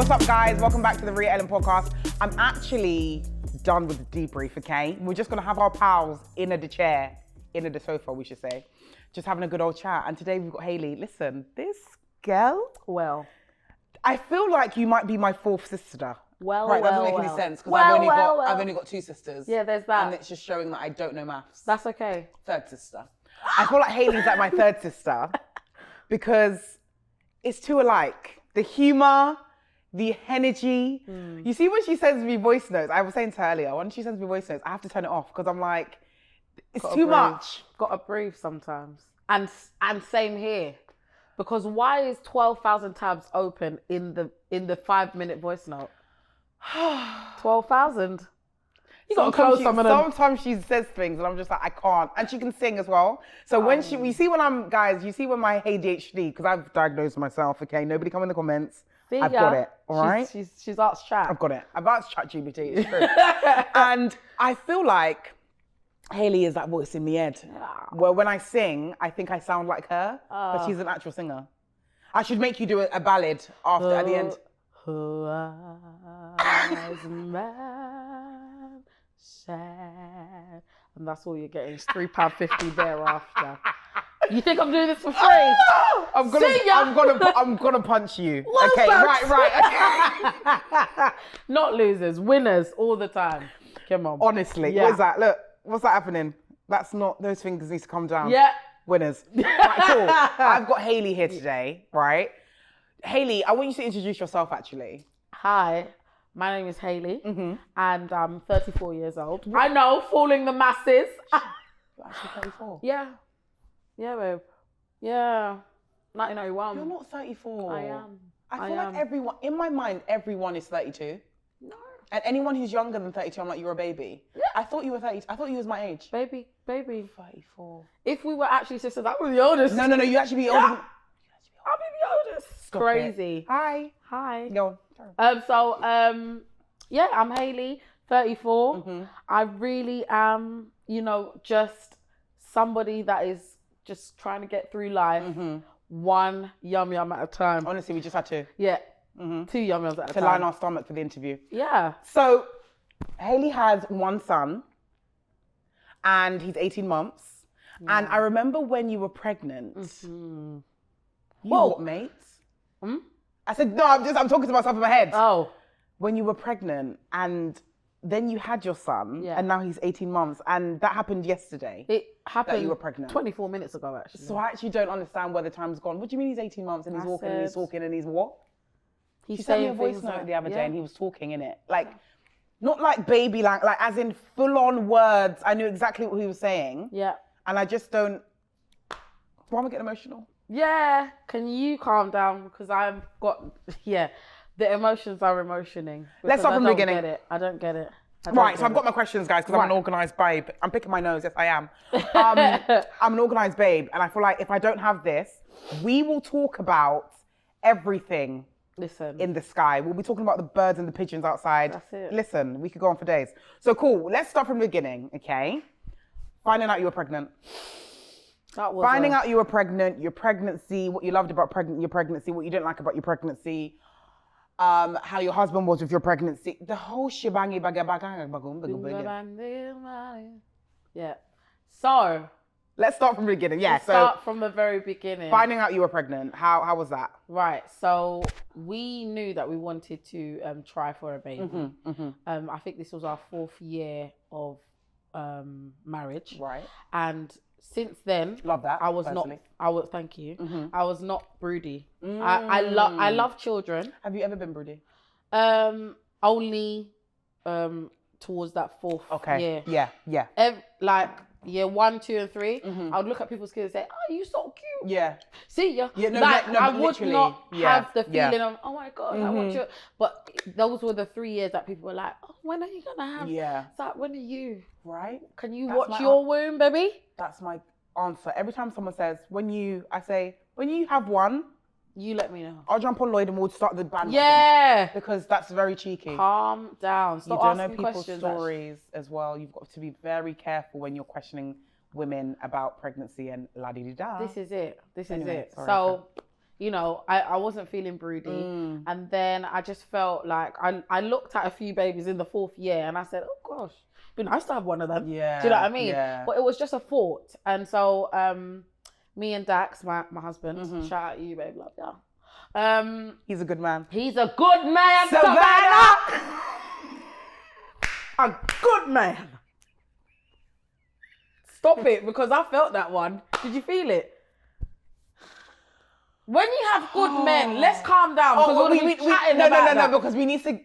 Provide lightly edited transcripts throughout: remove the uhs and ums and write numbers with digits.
What's up, guys? Welcome back to the Rhea podcast. I'm actually done with the debrief, okay? We're just gonna have our pals in the sofa, we should say, just having a good old chat. And today we've got Hayley. Listen, this girl, Well, I feel like you might be my fourth sister. right, Doesn't make any sense because I've only got two sisters. Yeah, there's that. And it's just showing that I don't know maths. That's okay. Third sister. I feel like Hayley's like my third sister because it's too alike. The humor, the energy. You see when she sends me voice notes, I was saying to her earlier, when she sends me voice notes, I have to turn it off because I'm like, it's too much. Gotta breathe sometimes. And same here. Because why is 12,000 tabs open in the 5-minute voice note? 12,000. You gotta close some of them. Sometimes she says things and I'm just like, I can't. And she can sing as well. So when you see when my ADHD, because I've diagnosed myself, okay? Nobody come in the comments. I've got it, all right? She's asked chat. I've got it. I've asked ChatGPT, it's true. And I feel like Hayley is that voice in my head. Where when I sing, I think I sound like her, but she's an actual singer. I should make you do a ballad at the end. Wise man sad. And that's all you're getting. It's £3.50 thereafter. You think I'm doing this for free? I'm gonna punch you. Well, okay, folks. right. Okay. Not losers, winners all the time. Come on. Honestly, Yeah. what is that? Look, what's that happening? That's not, those fingers need to come down. Yeah. Winners. Right, cool. I've got Hayley here today, right? Hayley, I want you to introduce yourself actually. Hi, my name is Hayley, and I'm 34 years old. I know, fooling the masses. You're actually 34. Yeah, babe. Yeah, 1991. You're not 34. I am. I feel like everyone, in my mind, everyone is 32. No. And anyone who's younger than 32, I'm like, you're a baby. Yeah. I thought you were 30. I thought you was my age. Baby. 34. If we were actually sisters, I was the oldest. No, you actually be older. I'll be the oldest. Stop Crazy. It. Hi. Go on. Yeah, I'm Hayley, 34. I really am, just somebody that is just trying to get through life one yum at a time. Honestly, we just had to. Yeah. 2 yum-yums at a time. To line our stomach for the interview. Yeah. So, Hayley has one son, and he's 18 months. Yeah. And I remember when you were pregnant. You what, mates? I said, no, I'm talking to myself in my head. Oh. When you were pregnant, and then you had your son, and now he's 18 months, and that happened yesterday. It happened that you were pregnant. 24 minutes ago, actually. So I actually don't understand where the time's gone. What do you mean he's 18 months and he's walking and he's talking and he's what? He sent me a voice note the other day and he was talking in it. Like, not like baby like as in full-on words. I knew exactly what he was saying. Yeah. And I just don't... Why am I getting emotional? Yeah. Can you calm down? Because I've got... Yeah. The emotions are emotioning. Let's start from the beginning. I don't get it. Right, so I've got my questions, guys, because I'm an organised babe. I'm picking my nose, yes, I am. I'm an organised babe, and I feel like if I don't have this, we will talk about everything in the sky. We'll be talking about the birds and the pigeons outside. That's it. Listen, we could go on for days. So cool, let's start from the beginning, okay? Finding out you were pregnant. Finding out you were pregnant, your pregnancy, what you loved about your pregnancy, what you didn't like about your pregnancy. How your husband was with your pregnancy, the whole shebangy Yeah. So let's start from the beginning. Yeah. Start from the very beginning. Finding out you were pregnant. How was that? Right. So we knew that we wanted to try for a baby. I think this was our 4th year of marriage. Right. And since then, love that. I was personally. Thank you. I was not broody. I love children. Have you ever been broody? Only towards that 4th year. Yeah. Like year 1, 2, and 3, I would look at people's kids and say, "Oh, you're so cute." Yeah. See ya. Yeah. No, I would not have the feeling of, "Oh my God, I want you." But those were the 3 years that people were like, "Oh, when are you gonna have?" Yeah. It's like, when are you? Right. Can you watch your womb, baby? That's my answer. Every time someone says, I say, when you have one, you let me know. I'll jump on Lloyd and we'll start the band. Yeah. Because that's very cheeky. Calm down. Stop you don't asking know people's questions, stories as well. You've got to be very careful when you're questioning women about pregnancy and la-di-di-da. This is it. Anyway, it. Sorry, so, you know, I wasn't feeling broody. And then I just felt like I looked at a few babies in the 4th year and I said, oh gosh, it'd be nice to have one of them. Yeah. Do you know what I mean? Yeah. But it was just a thought. And so me and Dax, my husband, shout out you, babe, love ya. He's a good man. He's a good man, Savannah! A good man. Stop it, because I felt that one. Did you feel it? When you have good men, let's calm down. Because no, because we need to...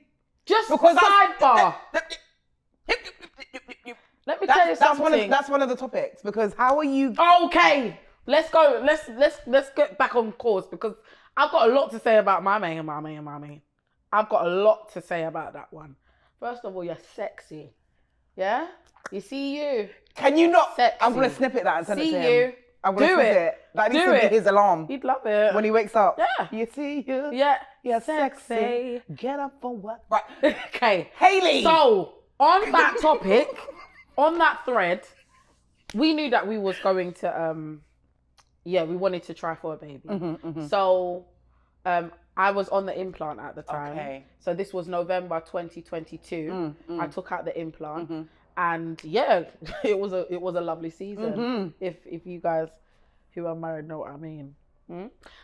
Just because sidebar. Let me tell you something. That's one of the topics, because how are you... Okay, let's go. Let's get back on course, because I've got a lot to say about my man. I've got a lot to say about that one. First of all, you're sexy. Yeah? You see you. Can you not? Sexy. I'm going to snippet that and send it to him. See you. I'm going to snip it. That needs to be his alarm. He'd love it. When he wakes up. Yeah. You see you. Yeah. You're sexy. Get up for what? Right. Okay. Haley. So, on that topic, on that thread, we knew that we was going to, we wanted to try for a baby. So, I was on the implant at the time. Okay. So this was November 2022. I took out the implant. And yeah, it was a lovely season. If you guys who are married know what I mean.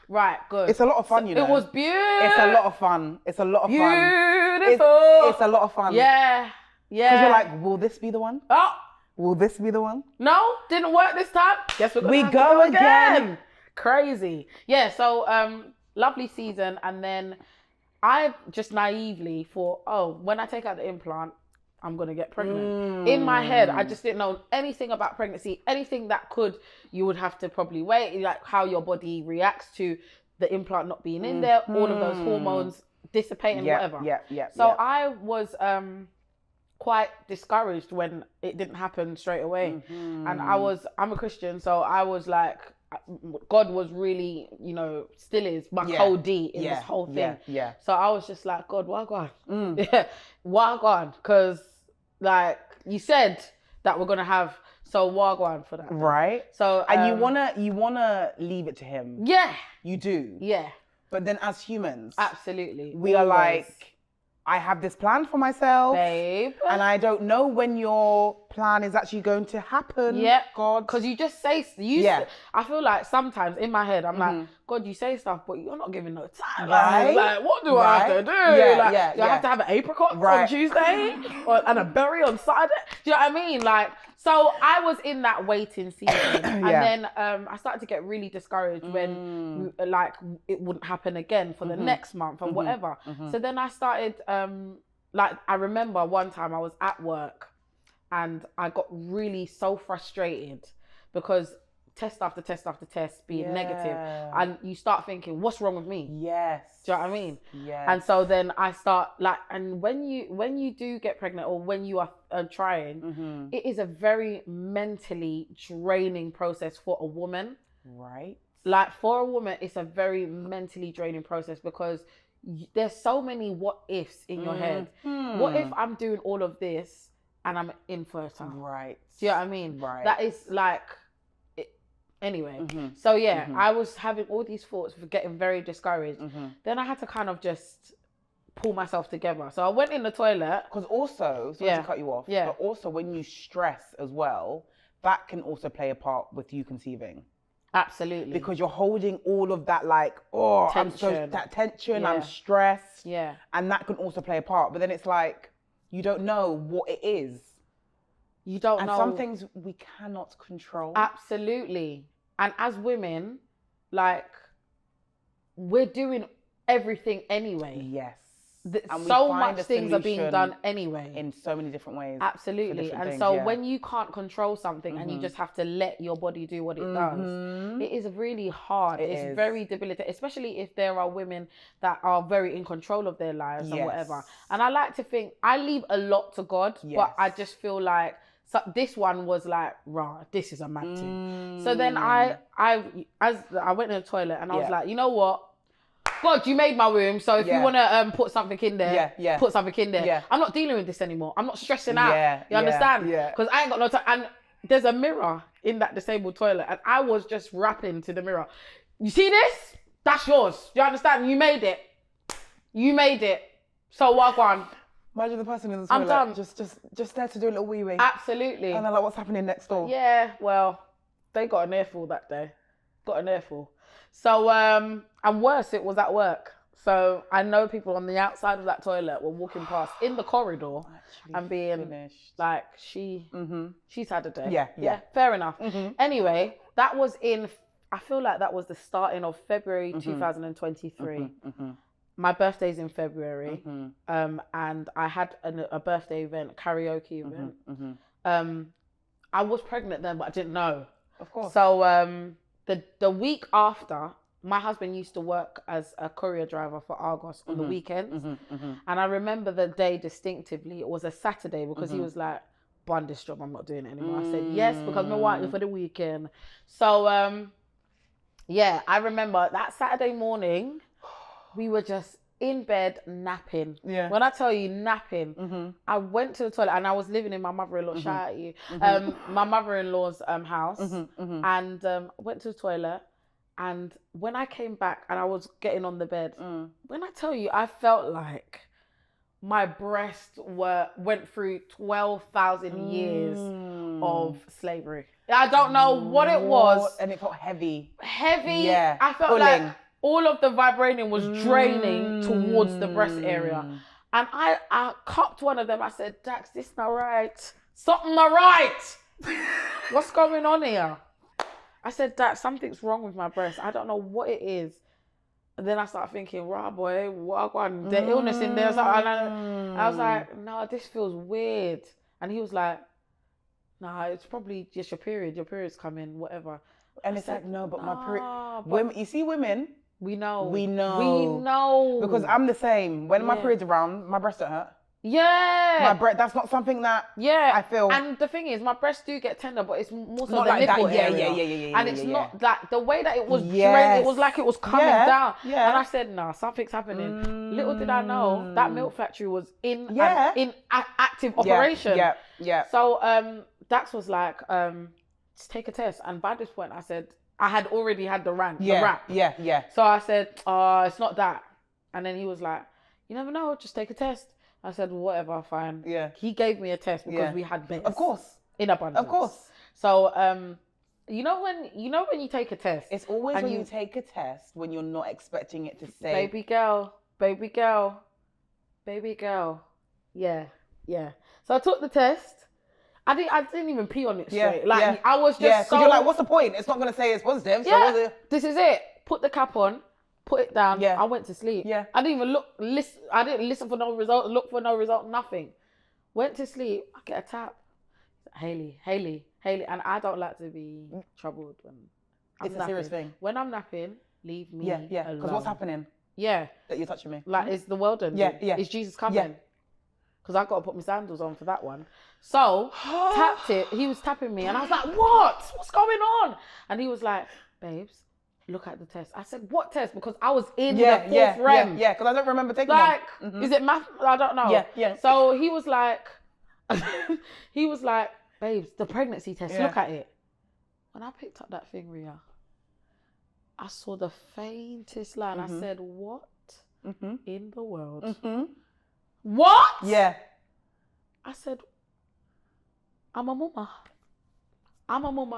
Right, good. It's a lot of fun, you know. It was beautiful. It's a lot of fun. It's a lot of fun. Beautiful. It's a lot of fun. Yeah. Because you're like, will this be the one? Oh. Will this be the one? No, didn't work this time. Guess we're gonna go again. Crazy. Yeah, so lovely season. And then I just naively thought, oh, when I take out the implant, I'm going to get pregnant. In my head, I just didn't know anything about pregnancy, anything that you would have to probably wait, like how your body reacts to the implant not being in there, all of those hormones dissipating, whatever. So I was quite discouraged when it didn't happen straight away. And I'm a Christian, so I was like, God was really, you know, still is my code D in this whole thing. So I was just like, God, wagwan. Wagwan. Because, like, you said that we're going to have, so wagwan for that. Right. So, and you wanna leave it to him. Yeah. You do. Yeah. But then as humans. Absolutely. We are like, I have this plan for myself. Babe. And I don't know when your plan is actually going to happen. Yeah. God. Because you just say, I feel like sometimes in my head, I'm like, God, you say stuff, but you're not giving no time. Right. Like, what do I have to do? Do I have to have an apricot on Tuesday? And a berry on Saturday? Do you know what I mean? Like, so I was in that waiting season. And then I started to get really discouraged when like it wouldn't happen again for the next month and whatever. So then I started, like, I remember one time I was at work and I got really so frustrated because test after test after test being negative, and you start thinking, what's wrong with me? Yes. Do you know what I mean? Yes. And so then I start like, and when you do get pregnant or when you are trying, it is a very mentally draining process for a woman. Right. Like for a woman, it's a very mentally draining process because there's so many what ifs in your head. What if I'm doing all of this and I'm infertile? Right. Do you know what I mean? Right. That is like, anyway. So I was having all these thoughts, getting very discouraged. Then I had to kind of just pull myself together. So I went in the toilet. Because also, sorry to cut you off, but also when you stress as well, that can also play a part with you conceiving. Absolutely. Because you're holding all of that, like, tension. that tension, I'm stressed. Yeah. And that can also play a part. But then it's like, you don't know what it is. You don't know. And some things we cannot control. Absolutely. And as women, like, we're doing everything anyway. Yes. So much things are being done anyway. In so many different ways. Absolutely. And so when you can't control something and you just have to let your body do what it does, it is really hard. It's very debilitating, especially if there are women that are very in control of their lives and whatever. And I like to think, I leave a lot to God, but I just feel like, so this one was like, rah, this is a mad thing. So then I went in the toilet and I was like, you know what? God, you made my womb, so if you want to put something in there, put something in there. Yeah. I'm not dealing with this anymore. I'm not stressing out. You understand? Because I ain't got no time. And there's a mirror in that disabled toilet, and I was just rapping to the mirror. You see this? That's yours. Do you understand? You made it. So what on? Imagine the person in the toilet. I'm done. Just there to do a little wee-wee. Absolutely. And they're like, what's happening next door? Yeah, well, they got an earful that day. So, and worse, it was at work. So I know people on the outside of that toilet were walking past in the corridor and being finished. Like, she's had a day. Yeah, fair enough. Anyway, that was I feel like that was the starting of February 2023. My birthday's in February, and I had a birthday event, karaoke event. I was pregnant then, but I didn't know. Of course. So the week after, my husband used to work as a courier driver for Argos on the weekends. And I remember the day distinctively. It was a Saturday because he was like, "Bun this job, I'm not doing it anymore." I said, "Yes, because my wife is for the weekend." So, yeah, I remember that Saturday morning, we were just in bed napping. Yeah. When I tell you napping, I went to the toilet and I was living in my mother-in-law, shout at you, my mother-in-law's house, and went to the toilet. And when I came back and I was getting on the bed, when I tell you, I felt like my breast went through 12,000 years of slavery. I don't know what it was. And it felt heavy. Yeah. I felt like all of the vibranium was draining towards the breast area. And I cupped one of them. I said, "Dax, this not right. Something not right. What's going on here?" I said, "Dax, something's wrong with my breast. I don't know what it is." And then I started thinking, "Right, boy, what the illness in there?" And I was like, "No, this feels weird." And he was like, "Nah, it's probably just your period. Your period's coming, whatever." And it's like, no, but my period. Women, you see, women. We know. Because I'm the same. When my period's around, my breasts don't hurt. Yeah. My breast, that's not something that I feel. And the thing is, my breasts do get tender, but it's more so not the like nipple that. area. And it's not like the way that it was drained, it was like it was coming down. Yeah. And I said, "Nah, something's happening." Little did I know that milk factory was in active operation. Yeah. So Dax was like, "Just take a test." And by this point, I said, I had already had the rap. Yeah. So I said, "It's not that." And then he was like, "You never know, just take a test." I said, "Well, whatever, fine." Yeah. He gave me a test because we had bits. Of course. In abundance. Of course. So, you know when you take a test. It's always when you take a test when you're not expecting it to say, "Baby girl, baby girl, baby girl." Yeah. So I took the test. I didn't even pee on it straight. I was just so... you're like, what's the point? It's not going to say it's positive. Yeah, so this is it. Put the cap on, put it down. Yeah. I went to sleep. Yeah. I didn't even listen. I didn't listen for no result, look for no result, nothing. Went to sleep. I get a tap. Haley. And I don't like to be troubled when I'm napping. A serious thing. When I'm napping, leave me alone. Because what's happening? Yeah. That you're touching me. Like, is the world ending? Yeah. Is Jesus coming? Yeah. Because I got to put my sandals on for that one. So, tapped it. He was tapping me. And I was like, "What? What's going on?" And he was like, "Babes, look at the test." I said, "What test?" Because I was in the fourth REM. Yeah, because I don't remember taking one. Is it math? I don't know. Yeah. So, he was like, "Babes, the pregnancy test, look at it." When I picked up that thing, Rhea, I saw the faintest line. I said, "What in the world?" What? Yeah. I said, I'm a mama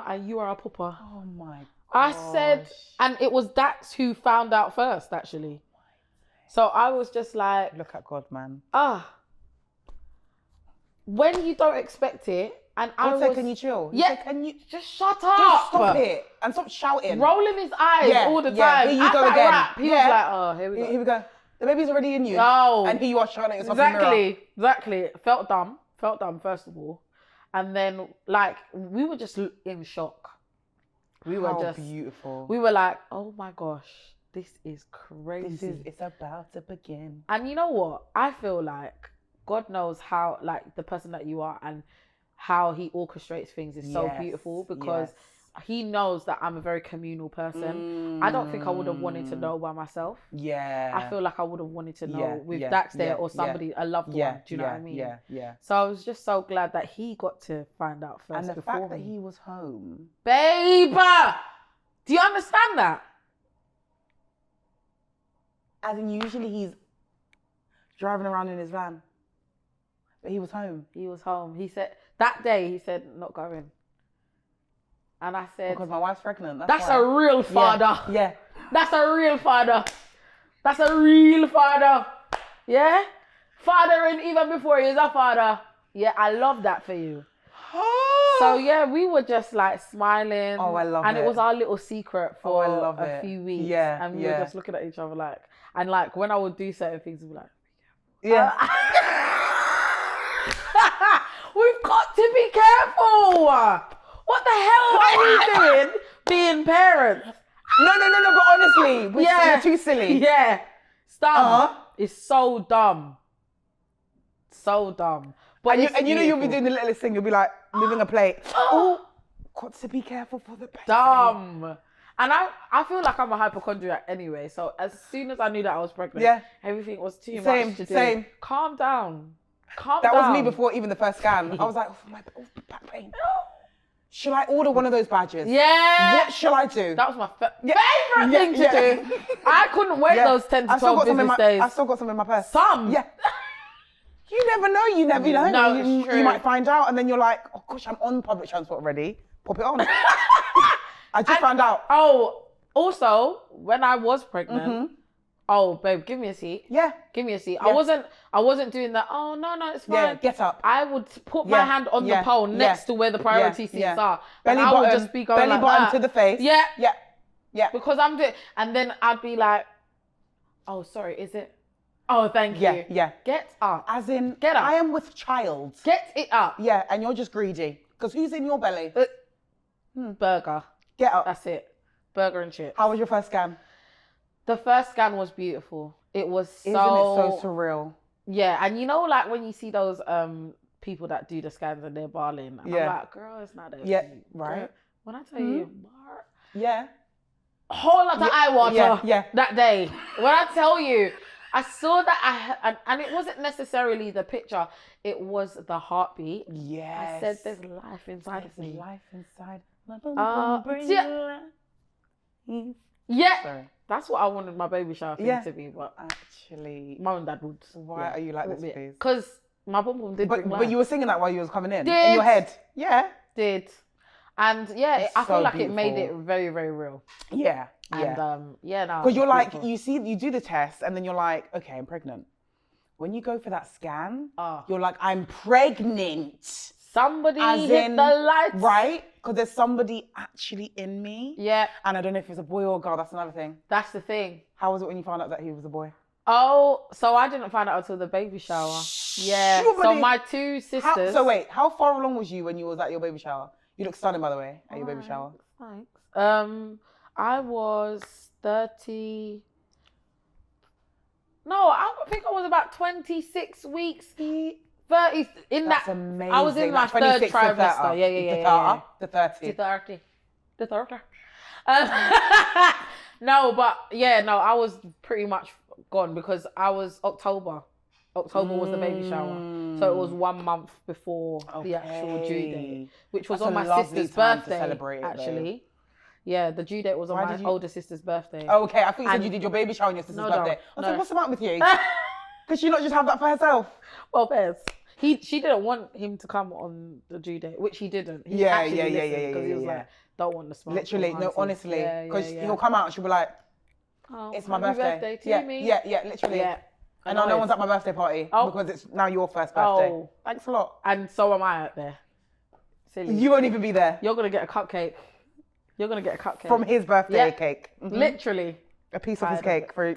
and you are a papa. Oh my God. I said, and it was Dax who found out first, actually. So I was just like... Look at God, man. When you don't expect it, and I was... Can you chill? Can you... Just shut up. Just stop it. And stop shouting. Rolling his eyes all the time. Here you go again. Rap, he was like, "Oh, here we go. Here we go. The baby's already in you." Oh. And here you are shouting at yourself in the mirror. Exactly. Felt dumb, first of all. And then, like, we were just in shock. How beautiful. We were like, "Oh my gosh, this is crazy. It's about to begin." And you know what? I feel like God knows how, like, the person that you are and how he orchestrates things is so beautiful because he knows that I'm a very communal person. I don't think I would have wanted to know by myself. Yeah. I feel like I would have wanted to know with Dax there or somebody, a loved one. Do you know what I mean? Yeah. So I was just so glad that he got to find out first. And the fact that he was home. Babe! Do you understand that? As in, usually he's driving around in his van. But he was home. He was home. He said, that day, he said, not going. And I said... Because my wife's pregnant. That's a real father. Yeah. That's a real father. That's a real father. Yeah? Fathering even before he's a father. Yeah, I love that for you. So yeah, we were just like smiling. Oh, I love it. And it was our little secret for a few weeks. Yeah. And we were just looking at each other like, and like when I would do certain things, we'd be like, yeah. We've got to be careful. What the hell are we doing being parents? No, but honestly, we're too silly. Yeah. Stop. It's so dumb. So dumb. But and you know you'll be doing the littlest thing. You'll be like moving a plate. Oh, got to be careful for the baby. Dumb. And I feel like I'm a hypochondriac anyway. So as soon as I knew that I was pregnant, everything was too much to do. Same. Calm down. That was me before even the first scan. I was like, my back pain. Should I order one of those badges? Yeah. What shall I do? That was my favorite thing to do. I couldn't wait those 10 to 12 business days. I still got some in my purse. Some? Yeah. You never know. You never know. No, it's true. You might find out and then you're like, oh gosh, I'm on public transport already. Pop it on. I just found out. Oh, also, when I was pregnant, oh, babe, give me a seat. Yeah. Give me a seat. Yeah. I wasn't doing that, oh, no, it's fine. Yeah, get up. I would put my hand on the pole next to where the priority seats are. Belly and I button, would just be going belly like button that. to the face. Yeah. Yeah. Yeah. Because I'm doing, and then I'd be like, oh, sorry, is it? Oh, thank you. Yeah. Get up. As in, get up. I am with child. Get it up. Yeah, and you're just greedy. Because who's in your belly? Burger. Get up. That's it. Burger and chips. How was your first scan? The first scan was beautiful. It was Isn't it so surreal? Yeah, and you know, like when you see those people that do the scans and they're bawling, I'm like, girl, it's not that. Yeah, right. Girl, when I tell you, yeah, whole lot of eye water. Yeah. That day, when I tell you, I saw that and it wasn't necessarily the picture; it was the heartbeat. Yes. I said, "There's life inside of me." Life inside. Yeah. Sorry. That's what I wanted my baby shower thing to be, but actually, mom and dad would. Why are you like this, please? Because my bum bum did bring life. But you were singing that while you was coming in your head. Yeah. Did. And I feel like beautiful. it made it very, very real. Yeah. And no. Because you're like, you do the test and then you're like, okay, I'm pregnant. When you go for that scan, you're like, I'm pregnant. Somebody hit the lights. Right? Because there's somebody actually in me. Yeah. And I don't know if it's a boy or a girl. That's another thing. That's the thing. How was it when you found out that he was a boy? Oh, so I didn't find out until the baby shower. Yeah. So my two sisters. So wait, how far along was you when you was at your baby shower? You look stunning, by the way, at your baby shower. Thanks. I was 30. No, I think I was about 26 weeks. 30 in That's that. Amazing. I was in my third trimester. Yeah. The 30. The 30. No, but I was pretty much gone because I was October. October was the baby shower. So it was 1 month before the actual due date, which was on my sister's birthday, actually. Yeah, the due date was on my older sister's birthday. Oh, okay. I think you said you did your baby shower on your sister's birthday. I was like, what's the matter with you? Could she not just have that for herself? Well, Bez, she didn't want him to come on the due date, which he didn't. He because he was like, don't want the smoke. Literally, no, honestly, because he'll come out and she'll be like, it's my birthday. Yeah, literally. Yeah. And no one's at my birthday party because it's now your first birthday. Oh. Thanks a lot. And so am I out there. Silly. You won't even be there. You're going to get a cupcake. You're going to get a cupcake. From his birthday cake. Mm-hmm. Literally. A piece of his cake for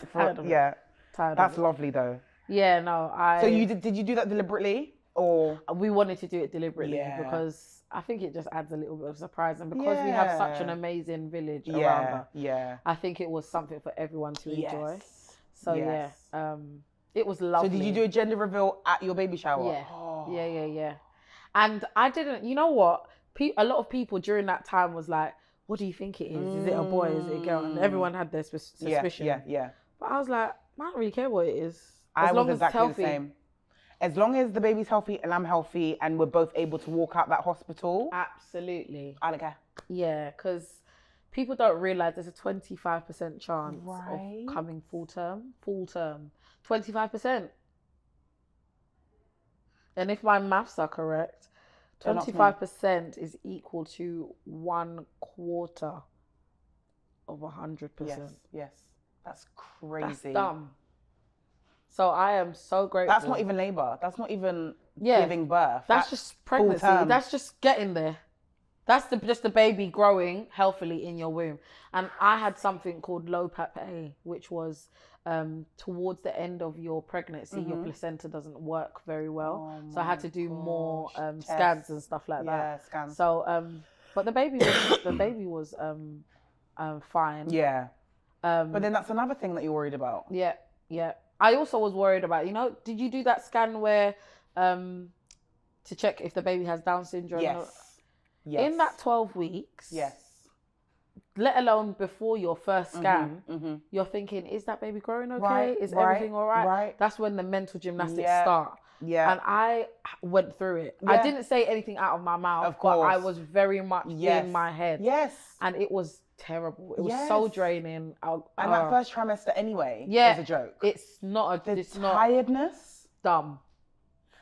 That's lovely though. Yeah, no, So did you do that deliberately or? We wanted to do it deliberately because I think it just adds a little bit of surprise, and because we have such an amazing village around her, I think it was something for everyone to enjoy. So it was lovely. So did you do a gender reveal at your baby shower? Yeah. Oh. Yeah. And I didn't, you know what? A lot of people during that time was like, what do you think it is? Is it a boy? Is it a girl? And everyone had their suspicion. Yeah. But I was like, I don't really care what it is. I was exactly the same. As long as the baby's healthy and I'm healthy and we're both able to walk out that hospital. Absolutely. I don't care. Yeah, because people don't realize there's a 25% chance of coming full term. 25%. And if my maths are correct, 25% is equal to 1/4 of 100%. Yes. That's crazy. That's dumb. So I am so grateful. That's not even labor. That's not even giving birth. That's just pregnancy. That's just getting there. That's just the baby growing healthily in your womb. And I had something called low PAP-A, which was towards the end of your pregnancy, your placenta doesn't work very well. So I had to do more scans and stuff like that. Yeah, scans. So, but the baby was fine. Yeah. But then that's another thing that you're worried about. Yeah. I also was worried about, did you do that scan where to check if the baby has Down syndrome? Yes. In that 12 weeks, yes, let alone before your first scan, you're thinking, is that baby growing okay? Is everything all right? Right. That's when the mental gymnastics start. Yeah. And I went through it. Yeah. I didn't say anything out of my mouth, but I was very much in my head. Yes. And it was terrible. It was so draining. And that first trimester anyway is a joke. It's not the tiredness. Dumb.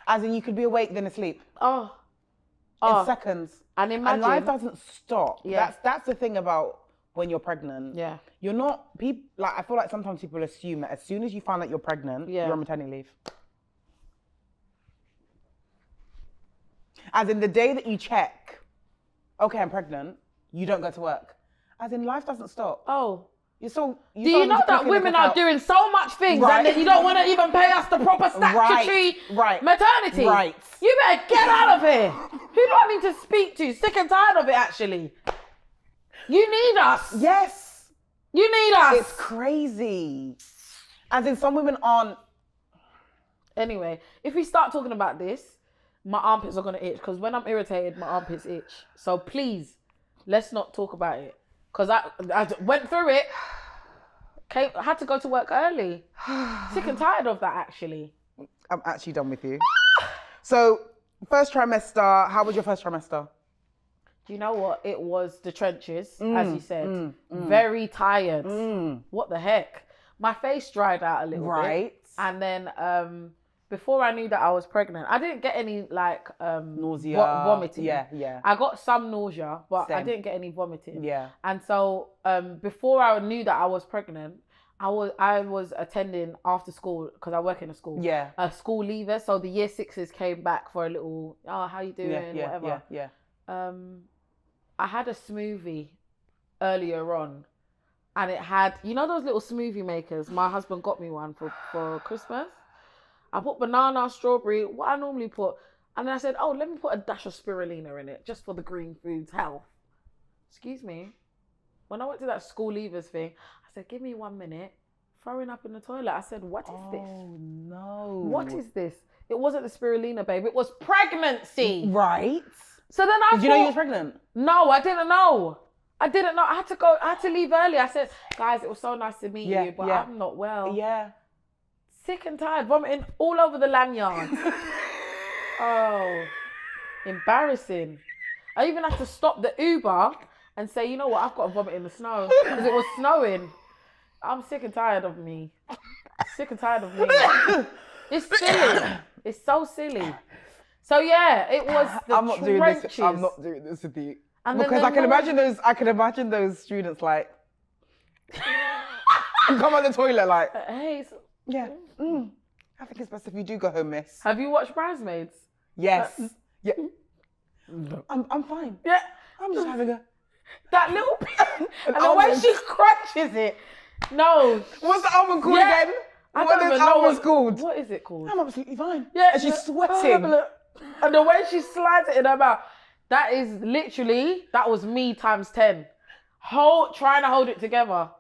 As in you could be awake then asleep. In seconds. And imagine. And life doesn't stop. Yeah. That's the thing about when you're pregnant. Yeah. You're not, I feel like sometimes people assume that as soon as you find out you're pregnant, you're on maternity leave. As in the day that you check, okay, I'm pregnant, you don't go to work. As in life doesn't stop. Do you know that women are doing so much things and then you don't want to even pay us the proper statutory maternity? Right. You better get out of here. Who do I need to speak to? Sick and tired of it, actually. You need us. Yes. You need us. It's crazy. As in some women aren't. Anyway, if we start talking about this, my armpits are going to itch because when I'm irritated, my armpits itch. So please, let's not talk about it. Because I went through it. I had to go to work early. Sick and tired of that, actually. I'm actually done with you. So, first trimester, how was your first trimester? Do you know what? It was the trenches, as you said. Very tired. What the heck? My face dried out a little bit. And then before I knew that I was pregnant, I didn't get any nausea, vomiting. Yeah. I got some nausea, but I didn't get any vomiting. Yeah. And so before I knew that I was pregnant, I was attending after school because I work in a school. Yeah. A school leaver, so the year sixes came back for a little. Oh, how you doing? Whatever. Yeah. I had a smoothie earlier on, and it had those little smoothie makers. My husband got me one for Christmas. I put banana, strawberry, what I normally put. And then I said, let me put a dash of spirulina in it, just for the green foods health. Excuse me. When I went to that school leavers thing, I said, give me 1 minute. Throwing up in the toilet. I said, what is this? Oh, no. What is this? It wasn't the spirulina, babe. It was pregnancy. Right. So then Did you know you were pregnant? No, I didn't know. I had to leave early. I said, guys, it was so nice to meet you, but I'm not well. Yeah. Sick and tired, vomiting all over the lanyard. Embarrassing. I even had to stop the Uber and say, you know what, I've got to vomit in the snow because it was snowing. I'm sick and tired of me. Sick and tired of me. It's silly. It's so silly. So yeah, it was the I'm not trenches. I'm not doing this with you. And because I can imagine those students like come on the toilet like, hey. Yeah. I think it's best if you do go home, miss. Have you watched Bridesmaids? Yes. Yeah. I'm fine. Yeah. I'm just having that little bit. And the way she crunches it. No. What's the almond called again? I don't even know what's called. What is it called? I'm absolutely fine. Yeah. And she's sweating. And the way she slides it in her mouth. That was me times 10. Trying to hold it together.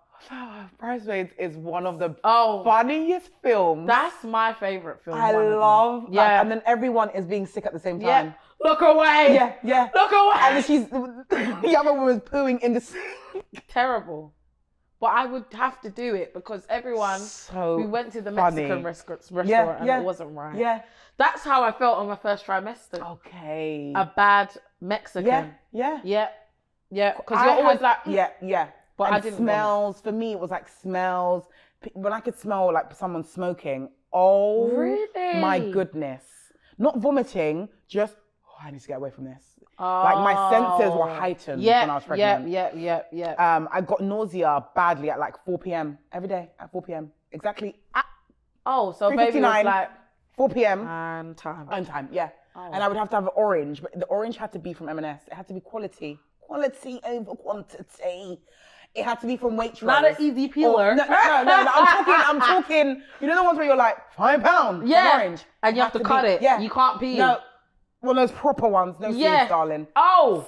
Bridesmaids is one of the funniest films. That's my favorite film. I love that. Yeah. And then everyone is being sick at the same time. Yeah. Look away. Yeah. Look away. And the other woman's pooing in the sink. Terrible. But I would have to do it because we went to the Mexican restaurant and it wasn't right. Yeah. That's how I felt on my first trimester. Okay. A bad Mexican. Yeah. Yeah. Yeah, because you're always like... Yeah. But and I didn't smells, for me, it was like smells. When I could smell like someone smoking, oh really? My goodness. Not vomiting, just, I need to get away from this. Like my senses were heightened when I was pregnant. Yeah. I got nausea badly at like 4 p.m. every day at 4 p.m. Exactly. So baby was like 4 p.m. and time. Yeah. And I would have to have an orange, but the orange had to be from M&S. It had to be quality over quantity. It had to be from Waitrose. Not an easy peeler. No. I'm talking. You know the ones where you're like £5. Yeah. Orange. And you have to cut it. Yeah. You can't peel. No. One of those proper ones. No seeds, darling. Oh.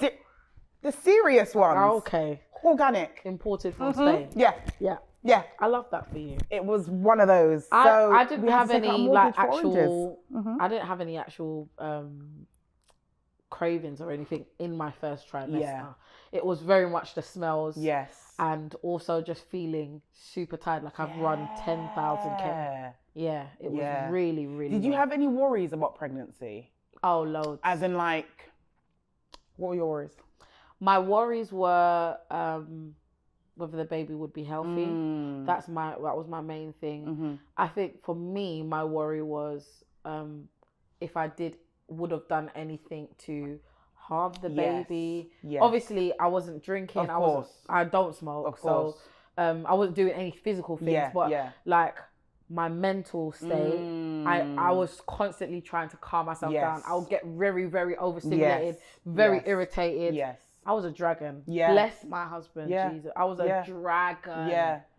The serious ones. Okay. Organic. Imported from Spain. Yeah. I love that for you. It was one of those. I didn't have any like actual. I didn't have any actual cravings or anything in my first trimester. Yeah. It was very much the smells. Yes. And also just feeling super tired, like I've run 10,000 K. Yeah, it was really, really. Did you have any worries about pregnancy? Oh, loads. As in, like, what were your worries? My worries were whether the baby would be healthy. That was my main thing. I think for me, my worry was if I would have done anything to harm the baby. Yes. Obviously, I wasn't drinking. I don't smoke. Of course. So I wasn't doing any physical things. But like my mental state, I was constantly trying to calm myself down. I would get very, very overstimulated, very irritated. Yes. I was a dragon. Yeah. Bless my husband, Jesus. I was a dragon.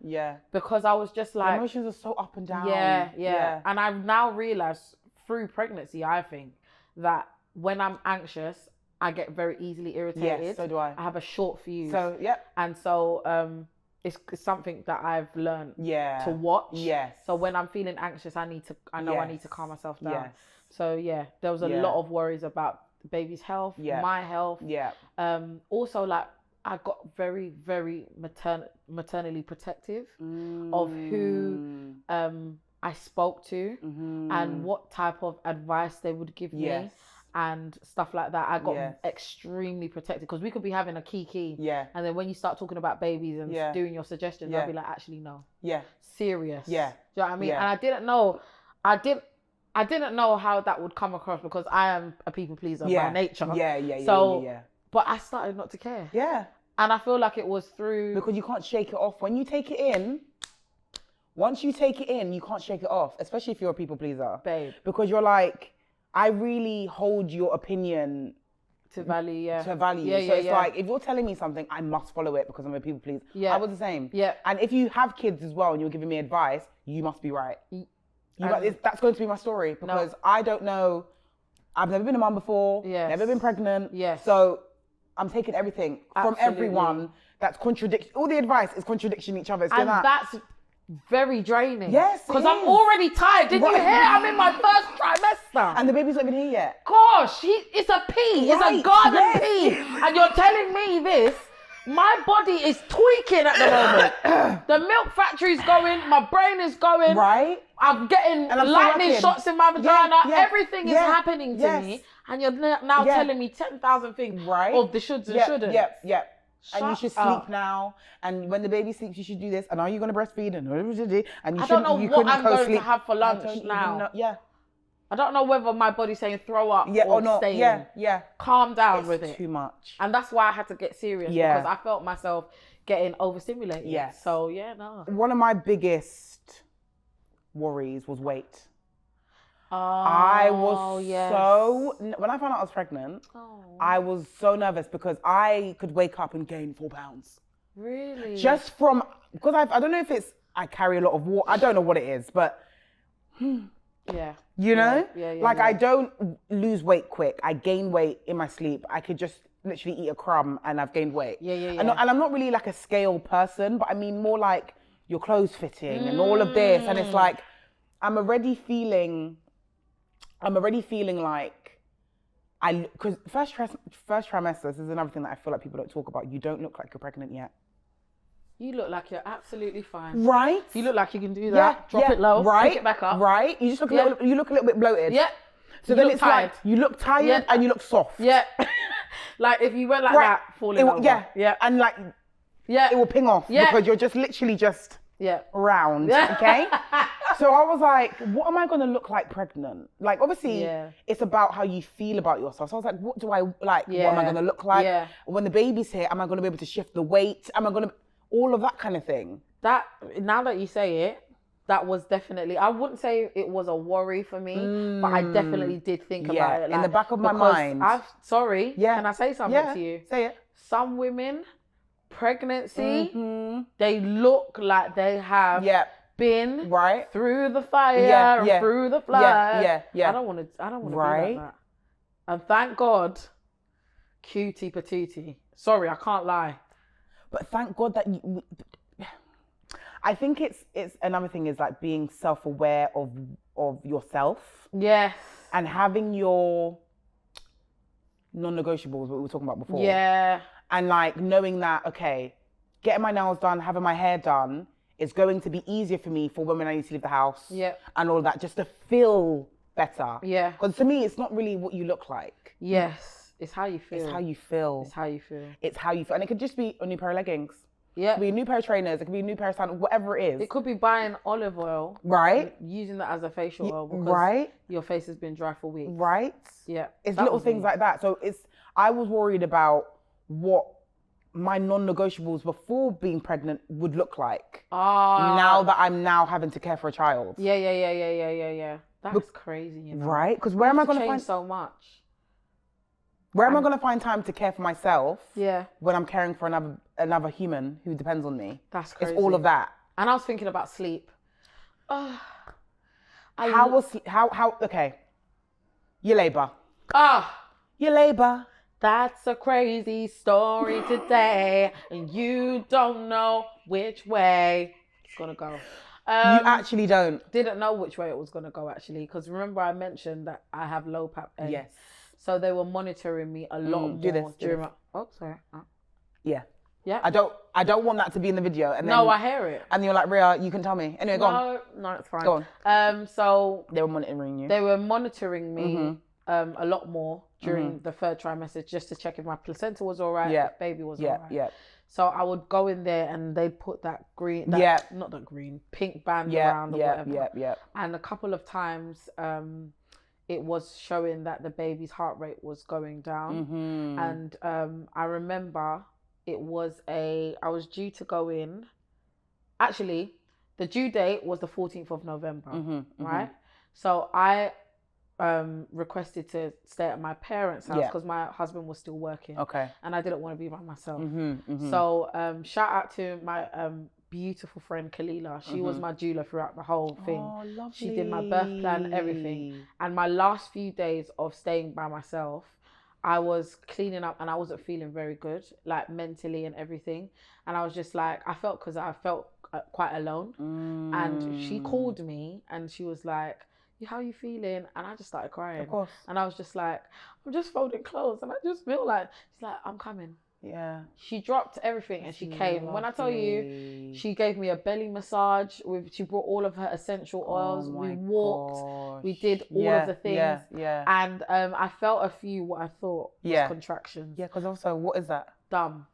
Yeah. Because I was just like... Emotions are so up and down. Yeah. And I've now realised through pregnancy, I think, that when I'm anxious, I get very easily irritated. Yes, so do I. I have a short fuse. So, And so it's something that I've learned to watch. Yes. So when I'm feeling anxious, I need to calm myself down. Yes. So there was a lot of worries about the baby's health, my health. Yeah. Also, like, I got very, very maternally protective of who I spoke to and what type of advice they would give me and stuff like that. I got extremely protected because we could be having a key. And then when you start talking about babies and doing your suggestions, I'll be like, actually, no. Serious. Do you know what I mean? And I didn't know how that would come across because I am a people pleaser by nature. But I started not to care. Yeah. And I feel like it was through... Because you can't shake it off. When you take it in, once you take it in, you can't shake it off, especially if you're a people pleaser. Babe. Because you're like, I really hold your opinion to value, It's like, if you're telling me something, I must follow it because I'm a people pleaser. I was the same. And if you have kids as well and you're giving me advice, you must be right. That's going to be my story because I don't know. I've never been a mum before. Never been pregnant. So I'm taking everything from everyone that's all the advice is contradicting each other. That's very draining. Yes, because I'm already tired. Did you hear? I'm in my first trimester. And the baby's not even here yet. Gosh, it's a pea. It's a garden pea. And you're telling me this. My body is tweaking at the moment. The milk factory's going. My brain is going. Right. I'm getting lightning shots in my vagina. Everything is happening to me. And you're now telling me 10,000 things of the shoulds and shouldn't. And you should sleep now. And when the baby sleeps, you should do this. And are you going to breastfeed? And I don't know what I'm going to have for lunch now. I don't know whether my body's saying throw up or not. Staying. Calm down with it. Too much. And that's why I had to get serious because I felt myself getting overstimulated. So One of my biggest worries was weight. I was when I found out I was pregnant, I was so nervous because I could wake up and gain 4 pounds. Really? Just because I don't know if I carry a lot of water. I don't know what it is, but you know, I don't lose weight quick. I gain weight in my sleep. I could just literally eat a crumb and I've gained weight. And I'm not really like a scale person, but I mean more like your clothes fitting and all of this. And it's like, I'm already feeling like because first trimester, this is another thing that I feel like people don't talk about. You don't look like you're pregnant yet. You look like you're absolutely fine. Right? You look like you can do that. Drop it low. Right. Pick it back up. Right? You just look a little bit bloated. Yeah. So then it's tired. Like you look tired and you look soft. Yeah. Like if you went like that, falling over. Yeah. And like, it will ping off because you're just literally just round. Okay. So I was like, what am I going to look like pregnant? Like, obviously, it's about how you feel about yourself. So I was like, what do I like? What am I going to look like? Yeah. When the baby's here, am I going to be able to shift the weight? Am I going to, all of that kind of thing. That, now that you say it, that was definitely, I wouldn't say it was a worry for me, but I definitely did think about it. Like, in the back of my mind. Can I say something to you? Say it. Some women, pregnancy, they look like they have been through the fire and through the flood. I don't want to be like that. And thank God, cutie patootie. Sorry, I can't lie. But thank God that you... I think it's another thing is like being self-aware of yourself. Yes. And having your non-negotiables, what we were talking about before. Yeah. And like knowing that, okay, getting my nails done, having my hair done is going to be easier for me for when I need to leave the house. Yeah. And all of that, just to feel better. Yeah. Because to me, it's not really what you look like. Yes. It's how you feel. It's how you feel. It's how you feel. It's how you feel. And it could just be a new pair of leggings. Yeah. It could be a new pair of trainers. It could be a new pair of sandals, whatever it is. It could be buying olive oil. Right. Using that as a facial oil because your face has been dry for weeks. Right. Yeah. It's little things like that. So I was worried about what my non-negotiables before being pregnant would look like. Now that I'm now having to care for a child. Yeah. That's crazy. You know? Right? Because where am I going to find so much? Where am I going to find time to care for myself? Yeah. When I'm caring for another human who depends on me. That's crazy. It's all of that. And I was thinking about sleep. Okay. Your labor. Your labor. That's a crazy story today, and you don't know which way it's gonna go. You actually don't. Didn't know which way it was gonna go actually, because remember I mentioned that I have low PAP eggs. Yes. So they were monitoring me a lot more during my. Oh, sorry. Yeah. Yeah. I don't want that to be in the video. And then, no, I hear it. And you're like, Rhea, you can tell me. Anyway, go on. No, it's fine. Go on. So they were monitoring you. They were monitoring me a lot more during the third trimester, just to check if my placenta was all right, if baby was all right. Yeah. So I would go in there and they'd put that green, not the green, pink band around or whatever. Yeah. And a couple of times, it was showing that the baby's heart rate was going down. And I remember I was due to go in. Actually, the due date was the 14th of November, right? So I requested to stay at my parents' house because my husband was still working. Okay. And I didn't want to be by myself. So shout out to my beautiful friend Kalila. She was my doula throughout the whole thing. Oh, lovely. She did my birth plan, everything. And my last few days of staying by myself, I was cleaning up and I wasn't feeling very good, like mentally and everything. And I was just like, I felt quite alone. And she called me and she was like, how are you feeling? And I just started crying. Of course. And I was just like, I'm just folding clothes and I just feel like, she's like, I'm coming. Yeah. She dropped everything and she came. Lovely. When I tell you, she gave me a belly massage. She brought all of her essential oils. We walked. We did all of the things. Yeah. And I felt a few what I thought was contractions. Yeah, because also, what is that? Dumb.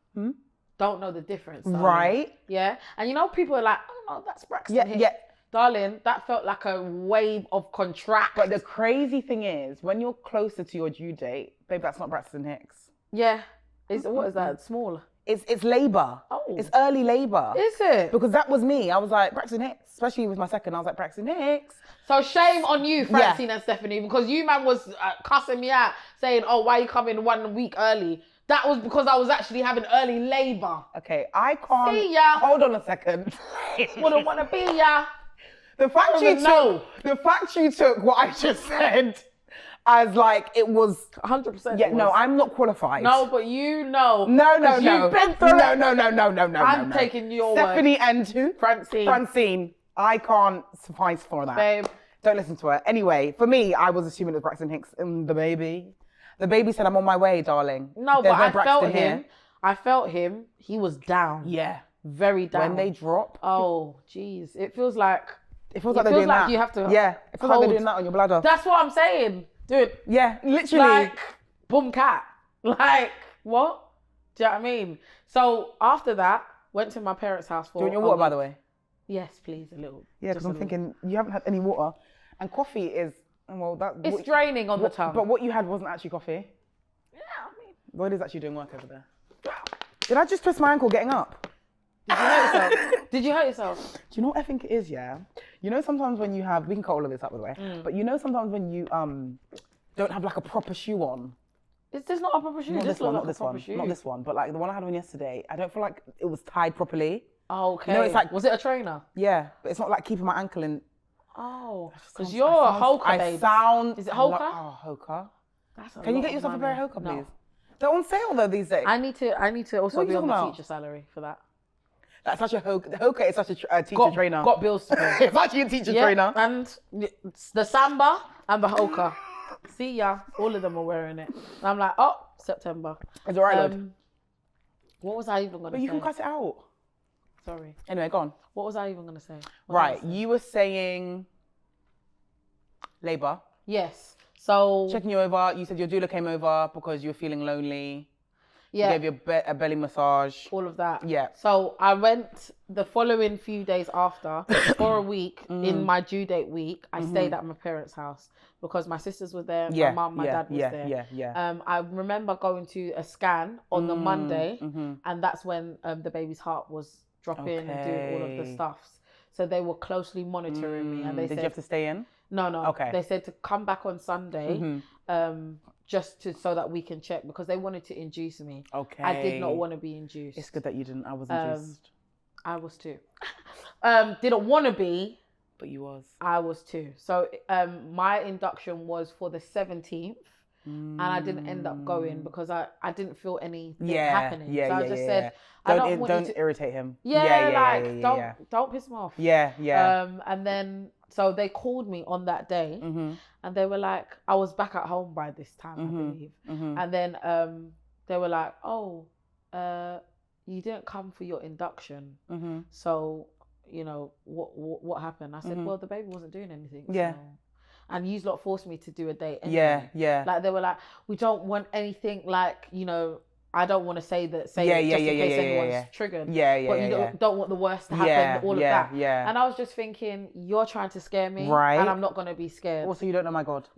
Don't know the difference. Right. Yeah. And you know, people are like, oh no, that's Braxton Hicks. Yeah. Darling, that felt like a wave of contract. But the crazy thing is, when you're closer to your due date, babe, that's not Braxton Hicks. Yeah. What is that? Small? It's labour. Oh. It's early labour. Is it? Because that was me. I was like, Braxton Hicks. Especially with my second, I was like, Braxton Hicks. So shame on you, Francine and Stephanie, because you man was cussing me out, saying, oh, why are you coming 1 week early? That was because I was actually having early labour. Okay, I can't... See ya. Hold on a second. Wouldn't want to be ya. The fact you took what I just said as like it was 100%. Yeah, no, I'm not qualified. No, but you know. No. You've been through it. No. I'm taking your word. Stephanie and who? Francine. I can't suffice for that. Babe. Don't listen to her. Anyway, for me, I was assuming it was Braxton Hicks and the baby. The baby said, I'm on my way, darling. No, but I felt him. I felt him. He was down. Yeah. Very down. When they drop. Oh, jeez. It feels like they're doing that. You have to. Yeah. It feels like they're doing that on your bladder. That's what I'm saying. Dude. Yeah, literally. Like, boom cat. Like, what? Do you know what I mean? So after that, went to my parents' house for. Do you want your water, by the way? Yes, please, a little. Yeah, because I'm thinking you haven't had any water, and coffee is It's draining on the tongue. But what you had wasn't actually coffee. Yeah, I mean. Lloyd is actually doing work over there. Did I just twist my ankle getting up? Did you hurt yourself? Did you hurt yourself? Do you know what I think it is? Yeah. You know, sometimes when you have, we can cut all of this up by the way, but you know, sometimes when you don't have like a proper shoe on. Is this not a proper shoe? Not this one, not this one, but like the one I had on yesterday. I don't feel like it was tied properly. Oh, okay. You know, it's like, was it a trainer? Yeah, but it's not like keeping my ankle in. Oh, because you're a Hoka, babe. Is it Hoka? Oh, Hoka. That's Can you get yourself a pair of Hoka, please? No. They're on sale though these days. I need to also be on the teacher salary for that. That's such a Hoka. Hoka is such a teacher trainer. Got bills to pay. It's actually a teacher trainer. And the Samba and the Hoka. See ya. All of them are wearing it. And I'm like, oh, September. It's alright, Lord. What was I even going to say? But you can cut it out. Sorry. Anyway, go on. What was I even going to say? Right, you were saying labour. Yes. So checking you over. You said your doula came over because you were feeling lonely. Yeah. He gave you a belly massage. All of that. Yeah. So I went the following few days after for a week in my due date week. I stayed at my parents' house because my sisters were there, my mum, my dad was there. Yeah. I remember going to a scan on the Monday, and that's when the baby's heart was dropping and doing all of the stuffs. So they were closely monitoring me, and they said, "Did you have to stay in?" No. Okay. They said to come back on Sunday, just so that we can check because they wanted to induce me. Okay. I did not want to be induced. It's good that you didn't. I was induced. I was too. Didn't want to be. But you was. I was too. So my induction was for the 17th. And I didn't end up going because I didn't feel anything happening. So I just said, don't irritate him. Don't piss him off. Yeah. And then so they called me on that day, and they were like, I was back at home by this time, I believe. And then they were like, oh, you didn't come for your induction, so you know what happened? I said, well, the baby wasn't doing anything. Yeah. So. And you lot forced me to do a date anyway. Yeah. Like they were like, we don't want anything like, you know, I don't want to say it just in case anyone's triggered. But you don't want the worst to happen, all of that. Yeah. And I was just thinking, you're trying to scare me. Right. And I'm not going to be scared. Also, you don't know my God.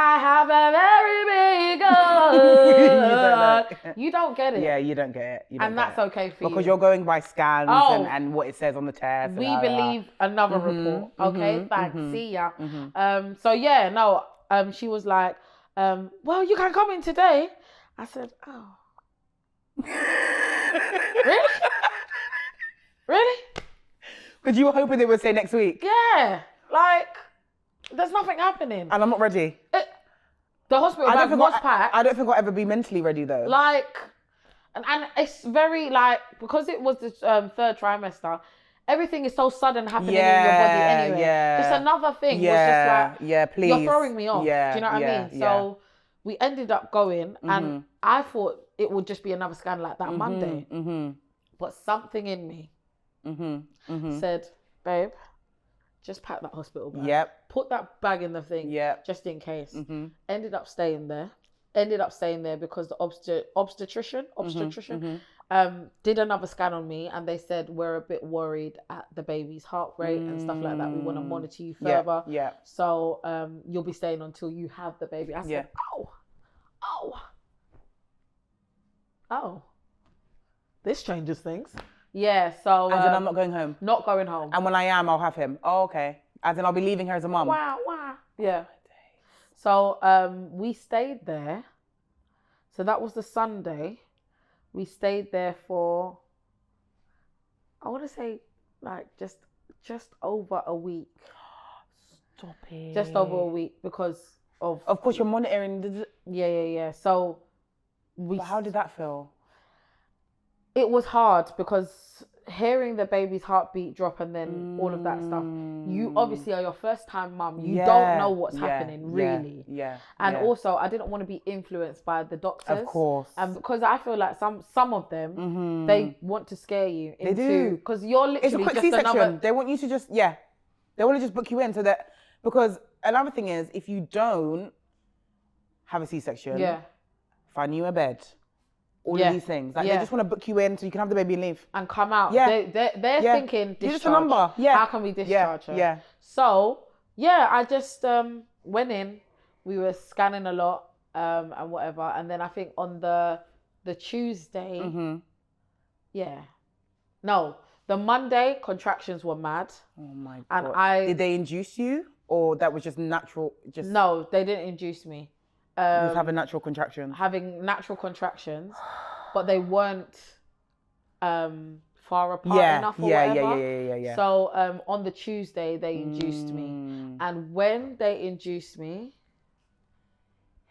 I have a very big God. You don't get it. Yeah, you don't get it. And that's okay for you. Because you're going by scans and what it says on the test. We believe another report. Okay, thanks. See ya. So yeah, no. She was like, well, you can come in today. I said, oh. Really? Because you were hoping they would say next week. Yeah, like. There's nothing happening. And I'm not ready. The hospital bag was packed. I don't think I'll ever be mentally ready though. Like, and it's very like, because it was the third trimester, everything is so sudden happening in your body anyway. Just another thing was just like, please. You're throwing me off. Do you know what I mean? So we ended up going and I thought it would just be another scan like that Monday. But something in me said, babe, just pack that hospital bag. Put that bag in the thing. Just in case. Ended up staying there because the obstetrician did another scan on me and they said, we're a bit worried at the baby's heart rate and stuff like that. We want to monitor you further. So you'll be staying until you have the baby. I said, oh. This changes things. Yeah, so... As in I'm not going home? Not going home. And when I am, I'll have him? Oh, okay. As in I'll be leaving her as a mum? Wow. Yeah. So we stayed there. So that was the Sunday. We stayed there for, I want to say like just over a week. Stop it. Just over a week because of... Of course, you're monitoring. Yeah. So But how did that feel? It was hard because hearing the baby's heartbeat drop and then all of that stuff, you obviously are your first time mum. You don't know what's happening really. And also I didn't want to be influenced by the doctors. Of course. And because I feel like some of them, they want to scare you into... They do. Because you're literally it's a quick just C-section. another... They want you to just, they want to just book you in so that... Because another thing is, if you don't have a C-section. Yeah. Find you a bed. All of these things. Like, they just want to book you in so you can have the baby and leave. And come out. Yeah. They're thinking discharge. Just a number. Yeah. How can we discharge her? Yeah. So, yeah, I just went in. We were scanning a lot and whatever. And then I think on the Tuesday, the Monday, contractions were mad. Oh my and God. Did they induce you? Or that was just natural? No, they didn't induce me. Just having natural contractions. Having natural contractions, but they weren't far apart enough or whatever. Yeah. So on the Tuesday, they induced me. And when they induced me,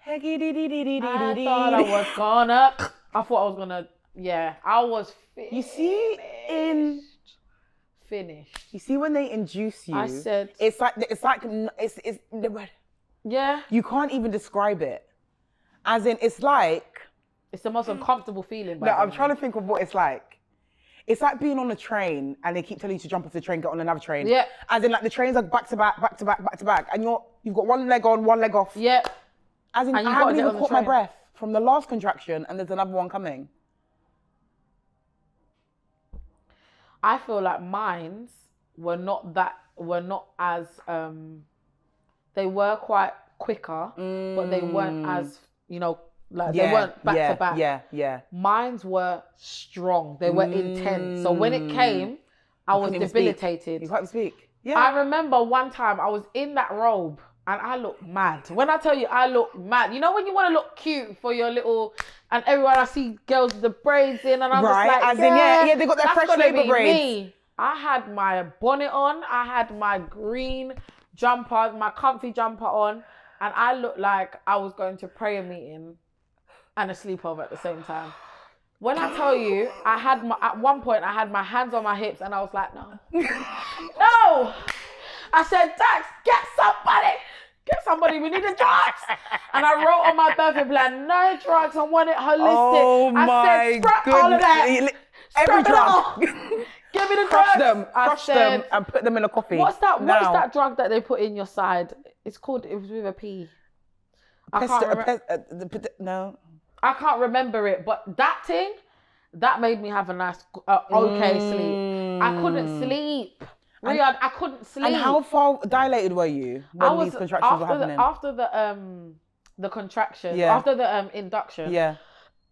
I thought I was gonna... I was finished. You see, Finished. You see, when they induce you, I said... It's Yeah. You can't even describe it. As in, it's like... It's the most uncomfortable feeling. I'm trying to think of what it's like. It's like being on a train and they keep telling you to jump off the train, get on another train. Yeah. As in, like, the trains are back to back, back to back, back to back. And you've got one leg on, one leg off. Yeah. As in, I haven't even caught my breath from the last contraction and there's another one coming. I feel like mines were not as, they were quite quicker, but they weren't as, they weren't back to back. Yeah. Mines were strong. They were intense. So when it came, I was debilitated. You can't speak. Yeah. I remember one time I was in that robe and I looked mad. When I tell you I looked mad, you know when you want to look cute for your little, and everyone, I see girls with the braids in and I'm just like, they got their fresh labour braids. Me. I had my bonnet on, I had my green jumper, my comfy jumper on, and I looked like I was going to prayer meeting and a sleepover at the same time. When I tell you, at one point I had my hands on my hips and I was like, no. No! I said, Dax, get somebody, we need a drugs. And I wrote on my birthday plan, no drugs, I want it holistic. I said, scrap all of that. Every drug. Give me the drugs. Crush them and put them in a coffee. What's that drug that they put in your side? It was with a P. No. I can't remember it, but that thing, that made me have a nice, sleep. I couldn't sleep. Rhea, I couldn't sleep. And how far dilated were you when these contractions were happening? After the contraction, after the induction,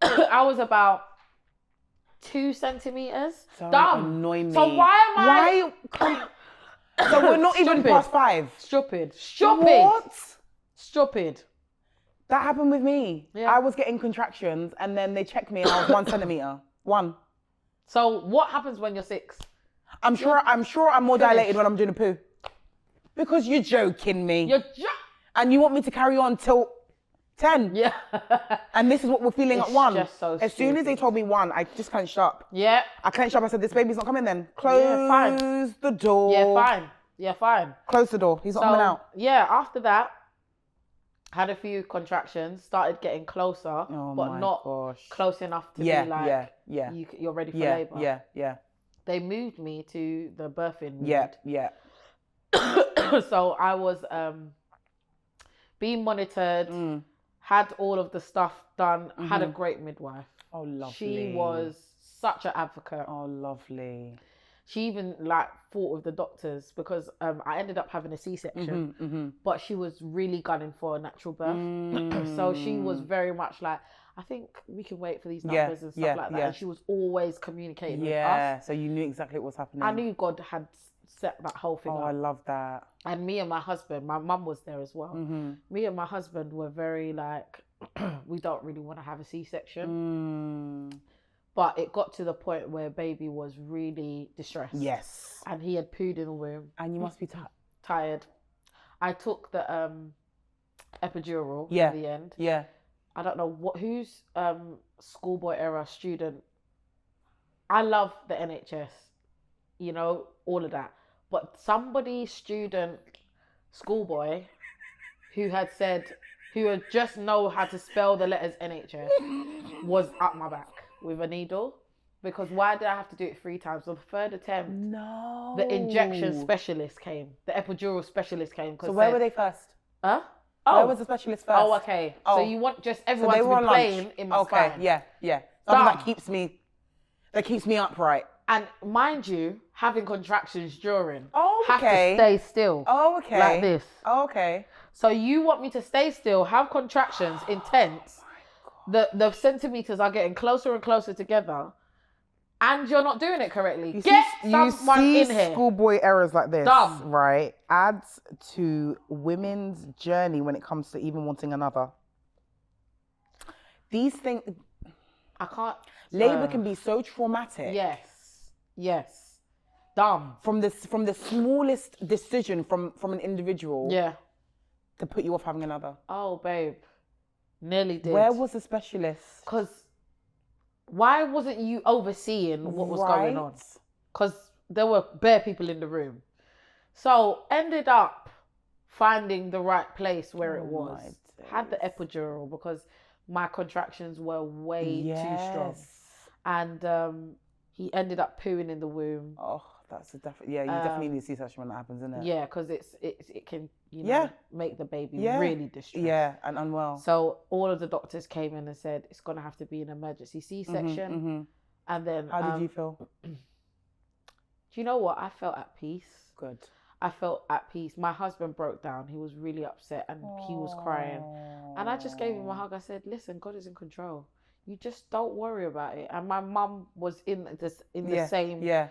I was about 2 centimeters. So dumb. Annoy me. So why am I? So we're not even past 5. Stupid. What? Stupid. That happened with me. Yeah. I was getting contractions and then they checked me and I was 1 centimeter. 1. So what happens when you're 6? I'm sure I'm more dilated when I'm doing a poo. Because you're joking me. And you want me to carry on till 10. Yeah. And this is what we're feeling at 1. Just so as soon as they told me 1, I just clenched up. Yeah. I clenched up. I said, this baby's not coming then. Close the door. Yeah, fine. Close the door. He's not coming out. Yeah, after that, had a few contractions, started getting closer, but not close enough to be like, you're ready for labor. Yeah. They moved me to the birthing ward. Yeah. So I was being monitored, had all of the stuff done, had a great midwife. Oh, lovely. She was such an advocate. Oh, lovely. She even fought with the doctors because I ended up having a C-section, but she was really gunning for a natural birth. So she was very much like, I think we can wait for these numbers and stuff like that. And she was always communicating with us. Yeah, so you knew exactly what was happening. I knew God had set that whole thing up. Oh, I love that. And me and my husband, my mum was there as well. Me and my husband were very like, we don't really want to have a C-section. But it got to the point where baby was really distressed. Yes. And he had pooed in the womb. And you must be tired. I took the epidural in the end. Yeah. I don't know whose schoolboy era student. I love the NHS, all of that. But somebody's student, schoolboy, who had just know how to spell the letters NHS, was up my back with a needle. Because why did I have to do it 3 times? On the 3rd attempt, the injection specialist came. The epidural specialist came. So where were they first? Huh? Oh. Where was the specialist first? Oh, okay. So you want just everyone to be playing in my spine. Okay, yeah. Something that keeps me upright. And mind you, having contractions during. Oh, okay. Have to stay still. Oh, okay. Like this. Oh, okay. So you want me to stay still, have contractions, intense. The centimeters are getting closer and closer together, and you're not doing it correctly. You see in here. Schoolboy errors like this, Dumb. right? Adds to women's journey when it comes to even wanting another. These things, I can't. Labor can be so traumatic. Yes. Dumb. From the smallest decision from an individual. Yeah. To put you off having another. Oh, babe. Nearly did. Where was the specialist? Because why wasn't you overseeing what was going on? Because there were bare people in the room. So ended up finding the right place where it was. Had the epidural because my contractions were way too strong. And he ended up pooing in the womb. Oh, that's a definite. Yeah, you definitely need a C-section when that happens, isn't it? Yeah, because it can make the baby really distressed. Yeah, and unwell. So all of the doctors came in and said it's gonna have to be an emergency C-section. Mm-hmm. And then how did you feel? Do you know what? I felt at peace. Good. I felt at peace. My husband broke down. He was really upset and he was crying. And I just gave him a hug. I said, "Listen, God is in control. You just don't worry about it." And my mum was in the same. Yeah.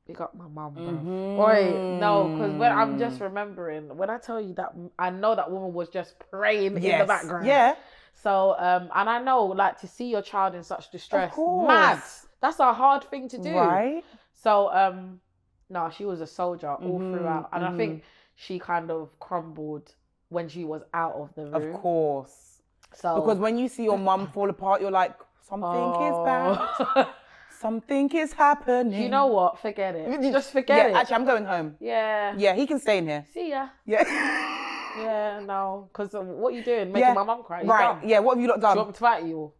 Pick up my mum, bro. Oi, no, because when I'm just remembering, when I tell you that, I know that woman was just praying in the background. Yeah. So, and I know, like, to see your child in such distress, mad. That's a hard thing to do. Right. So, no, she was a soldier all throughout. And I think she kind of crumbled when she was out of the room. Of course. So because when you see your mum fall apart, you're like, something is bad. Something is happening. You know what? Forget it. Just forget it. Actually, I'm going home. Yeah. Yeah, he can stay in here. See ya. Yeah. Yeah, no. Because what are you doing? Making my mum cry. Right. Yeah, what have you not done? Do you want me to fight you?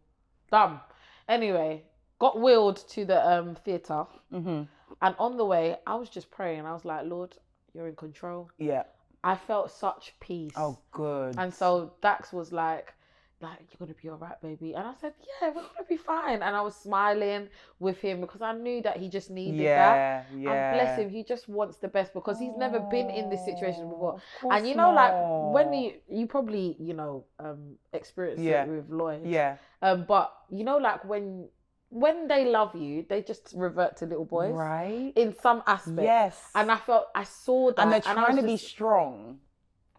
Dumb. Anyway, got wheeled to the theatre. Mm-hmm. And on the way, I was just praying. I was like, Lord, you're in control. Yeah. I felt such peace. Oh, good. And so Dax was like, you're going to be all right, baby. And I said, yeah, we're going to be fine. And I was smiling with him because I knew that he just needed that. Yeah. And bless him, he just wants the best because he's never been in this situation before. And you know, like, when you probably, experience it with Lloyd. Yeah. But, you know, like, when they love you, they just revert to little boys. Right. In some aspect. Yes. And I saw that. And they're trying to be strong.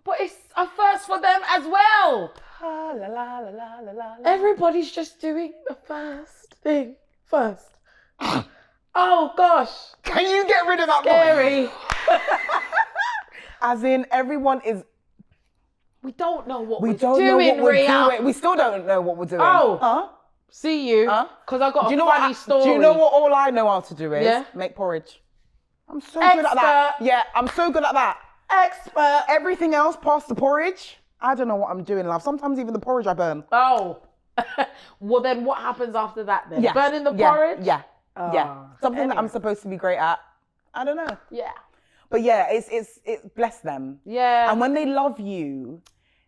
But it's a first for them as well. La, la, la, la, la, la. Everybody's just doing the first thing first. Oh gosh. Can you get rid of that? Scary. As in, everyone is. We don't know what we're doing, Rhea. We still don't know what we're doing. Oh. Huh? See you. Because I got a funny story. Do you know what all I know how to do is? Yeah? Make porridge. I'm so good at that. Yeah, I'm so good at that. Expert. Everything else past the porridge, I don't know what I'm doing, love. Sometimes even the porridge I burn. Oh. Well, then what happens after that then? Yeah. Burning the porridge? Yeah. Something that I'm supposed to be great at. I don't know. Yeah. But yeah, it's bless them. Yeah. And when they love you,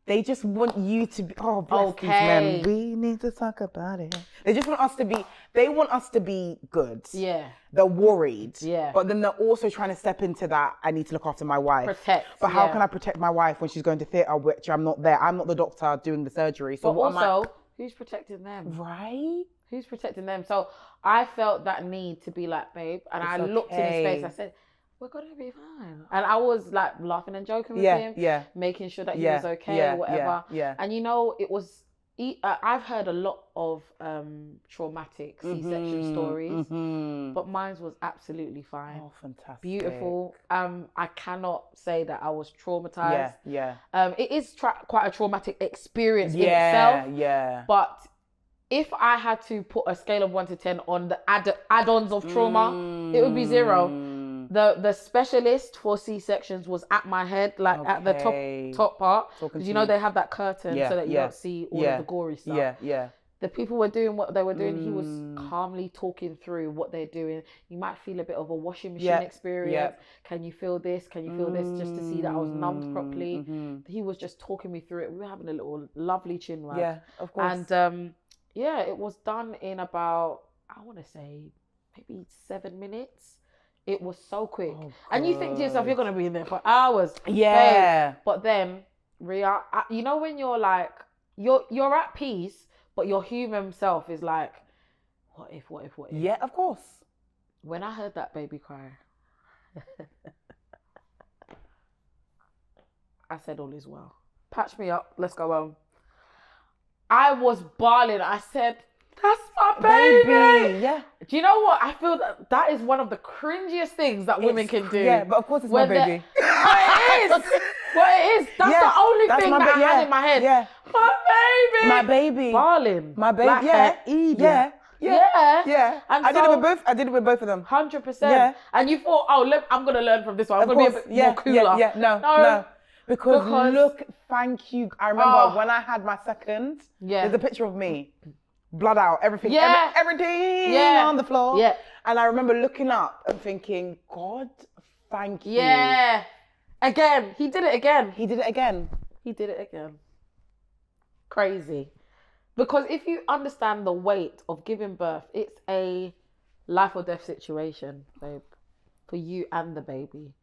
they just want you to be, bless these men. We need to talk about it. They just want us to be good. Yeah. They're worried. Yeah. But then they're also trying to step into that, I need to look after my wife. Protect. But how can I protect my wife when she's going to theatre, which I'm not there? I'm not the doctor doing the surgery. So but also, who's protecting them? Right? Who's protecting them? So I felt that need to be like, babe. And I looked in his face. I said, we're going to be fine. And I was like laughing and joking with him. Making sure that he was okay or whatever. And you know, it was, I've heard a lot of traumatic C-section stories, but mine was absolutely fine. Oh, fantastic. Beautiful. I cannot say that I was traumatized. Yeah. It is quite a traumatic experience in itself. Yeah. But if I had to put a scale of 1 to 10 on the add-ons of trauma, it would be 0. The specialist for C-sections was at my head, like at the top part. Because you know they have that curtain so that you don't see all of the gory stuff. Yeah. The people were doing what they were doing. He was calmly talking through what they're doing. You might feel a bit of a washing machine experience. Yep. Can you feel this? Can you feel this? Just to see that I was numbed properly. He was just talking me through it. We were having a little lovely chin wag. Yeah, of course. And it was done in about, I want to say, maybe 7 minutes. It was so quick. Oh, and you think to yourself, you're going to be in there for hours. Yeah. Babe. But then, Rhea, you know when you're like, you're at peace, but your human self is like, what if? Yeah, of course. When I heard that baby cry, I said, all is well. Patch me up. Let's go home. I was bawling. I said, that's my baby. Yeah. Do you know what? I feel that is one of the cringiest things that women can do. Yeah, but of course it's my baby. It is. Well, it is. That's the only thing that I had in my head. Yeah. My baby. My baby. Bawling. My baby. Yeah. And I did it with both of them. 100%. Yeah. And you thought, I'm going to learn from this one. I'm going to be a bit more cooler. Yeah. No. Because look, thank you. I remember when I had my second, there's a picture of me. Blood out, everything on the floor. Yeah. And I remember looking up and thinking, God, thank you. Yeah. Again. He did it again. Crazy. Because if you understand the weight of giving birth, it's a life or death situation, babe, for you and the baby.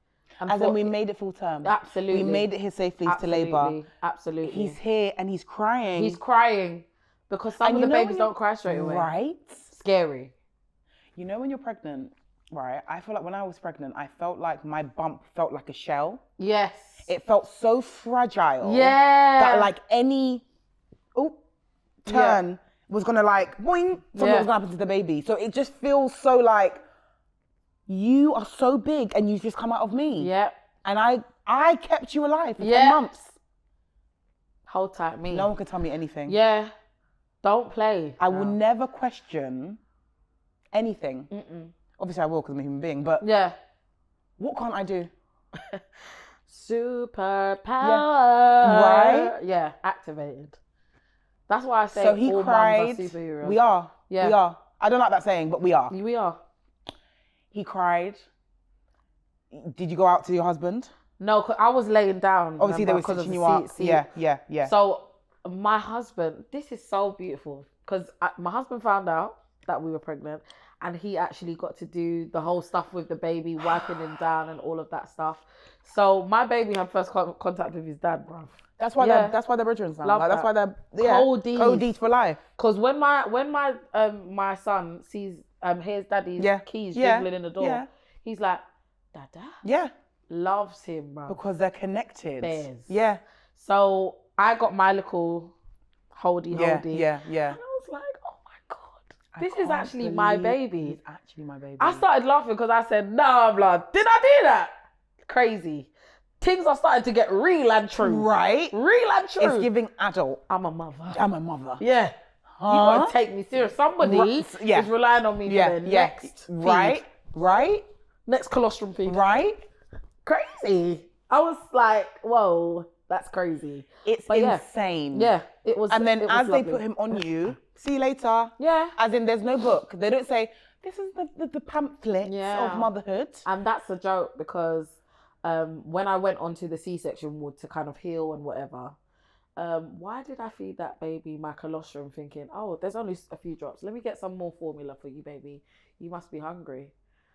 And then we made it full term. Absolutely. We made it here safely to labour. Absolutely. He's here and he's crying. Because some of the babies don't cry straight away. Right. Scary. You know when you're pregnant, right? I feel like when I was pregnant, I felt like my bump felt like a shell. Yes. It felt so fragile. Yeah. That like any turn was gonna like boing, something was gonna happen to the baby. So it just feels so like you are so big and you just come out of me. Yeah. And I kept you alive for 10 months. Hold tight, me. No one can tell me anything. Yeah. Don't play. I will never question anything. Obviously I will because I'm a human being, but what can't I do? Superpower. Yeah. Right? Yeah, activated. That's why I say so he all cried. mums are superheroes. We are. Yeah. We are. I don't like that saying, but we are. We are. He cried. Did you go out to your husband? No, cause I was laying down. Obviously they were stitching you up. Yeah. So my husband, this is so beautiful because my husband found out that we were pregnant and he actually got to do the whole stuff with the baby, wiping him down and all of that stuff. So my baby had first contact with his dad, bruv. That's why they're brethren now. Like, that's why they're Codees for life. Because when my son sees hears daddy's keys jiggling in the door, he's like, Dada? Yeah. Loves him, bruv. Because they're connected. Bears. Yeah. So I got my little holdy. Yeah. And I was like, oh my God, this is actually my baby. It's actually my baby. I started laughing because I said, nah, blood, did I do that? Crazy. Things are starting to get real and true. Right. Real and true. It's giving adult. I'm a mother. Yeah. You gotta take me serious. Somebody is relying on me for their next feed. Right. Next colostrum feed. Right. Crazy. I was like, whoa, that's crazy. It's insane. Yeah, it was. And then as lovely. they put him on you, see you later. Yeah. As in, there's no book. They don't say, this is the pamphlet of motherhood. And that's a joke because when I went onto the C-section ward to kind of heal and whatever, why did I feed that baby my colostrum thinking, oh, there's only a few drops. Let me get some more formula for you, baby. You must be hungry.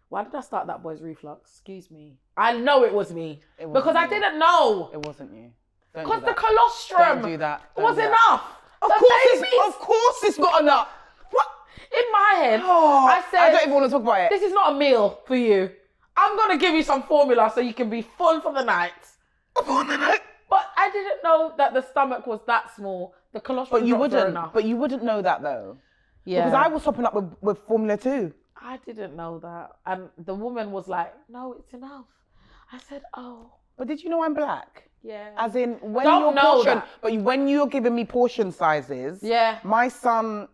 Why did I start that boy's reflux? Excuse me. I know it was me. Because I didn't know. It wasn't you. Because the colostrum don't do that. was enough. Of course it's not enough. What? In my head, I said, I don't even want to talk about it. This is not a meal for you. I'm going to give you some formula so you can be full for the night. For the night? But I didn't know that the stomach was that small. The colostrum drops were enough. But you wouldn't know that though. Yeah. Because I was topping up with formula too. I didn't know that. And the woman was like, no, it's enough. I said, oh. But did you know I'm black? Yeah. As in, when you're giving me portion sizes, my son,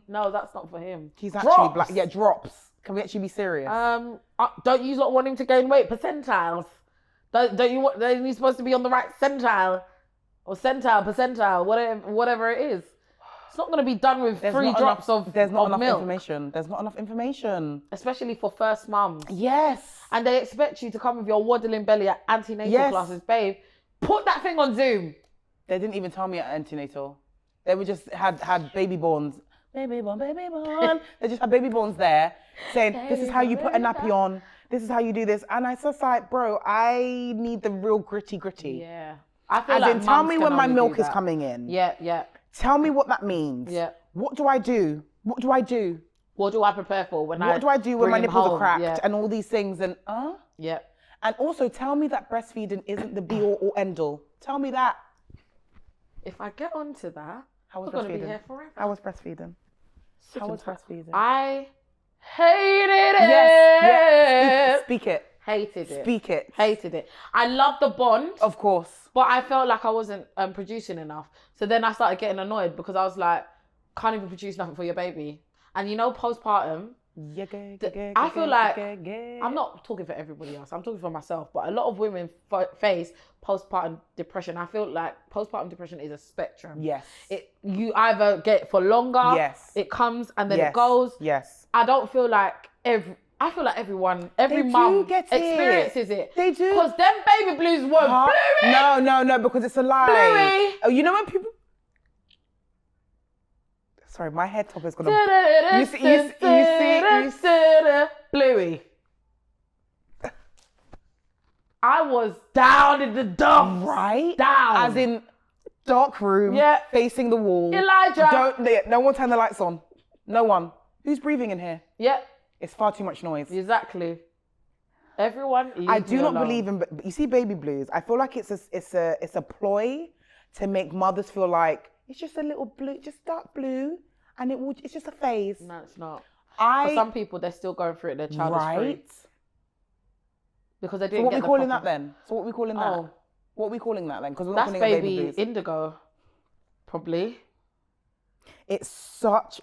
no, that's not for him. He's actually black. Yeah, drops. Can we actually be serious? Don't you not want him to gain weight? Percentiles. Don't you want? Then he's supposed to be on the right centile, or percentile, whatever it is. It's not going to be done with 3 drops of milk. There's not enough information. Especially for first mums. Yes. And they expect you to come with your waddling belly at antenatal classes. Babe, put that thing on Zoom. They didn't even tell me at antenatal. They were just had baby borns. Baby born. They just had baby borns there saying, this is how you put a nappy on. This is how you do this. And I was just like, bro, I need the real gritty. Yeah. I feel like tell me when my milk is coming in. Yeah. Tell me what that means. Yeah. What do I do? What do I do? What do I prepare for when What do I do when my nipples are cracked and all these things and Yeah. And also tell me that breastfeeding isn't the be all or end all. Tell me that. If I get onto that, I'm going to be here forever. How was breastfeeding? I hated it. Yes. Speak it. Hated it. Speak it. Hated it. I love the bond. Of course. But I felt like I wasn't producing enough. So then I started getting annoyed because I was like, can't even produce nothing for your baby. And you know, postpartum, I feel like, I'm not talking for everybody else, I'm talking for myself, but a lot of women face postpartum depression. I feel like postpartum depression is a spectrum. Yes. You either get for longer, it comes and then it goes. Yes. I don't feel like I feel like every mum experiences it. They do. Because them baby blues were bluey. No, because it's a lie. Bluey. Oh, you know when people... Sorry, my head top is gonna... You see? Bluey. I was down in the dumps. Right? Down. As in dark room, facing the wall. Elijah. No one turn the lights on. No one. Who's breathing in here? Yeah. It's far too much noise. Exactly. Everyone. I do not believe in. But you see, baby blues. I feel like it's a ploy to make mothers feel like it's just a little blue, just dark blue, and it's just a phase. No, it's not. For some people, they're still going through it. Their child is free. Because they didn't. So what are we calling that then? What are we calling that then? Because we're not calling it baby blues. Indigo. Probably. It's such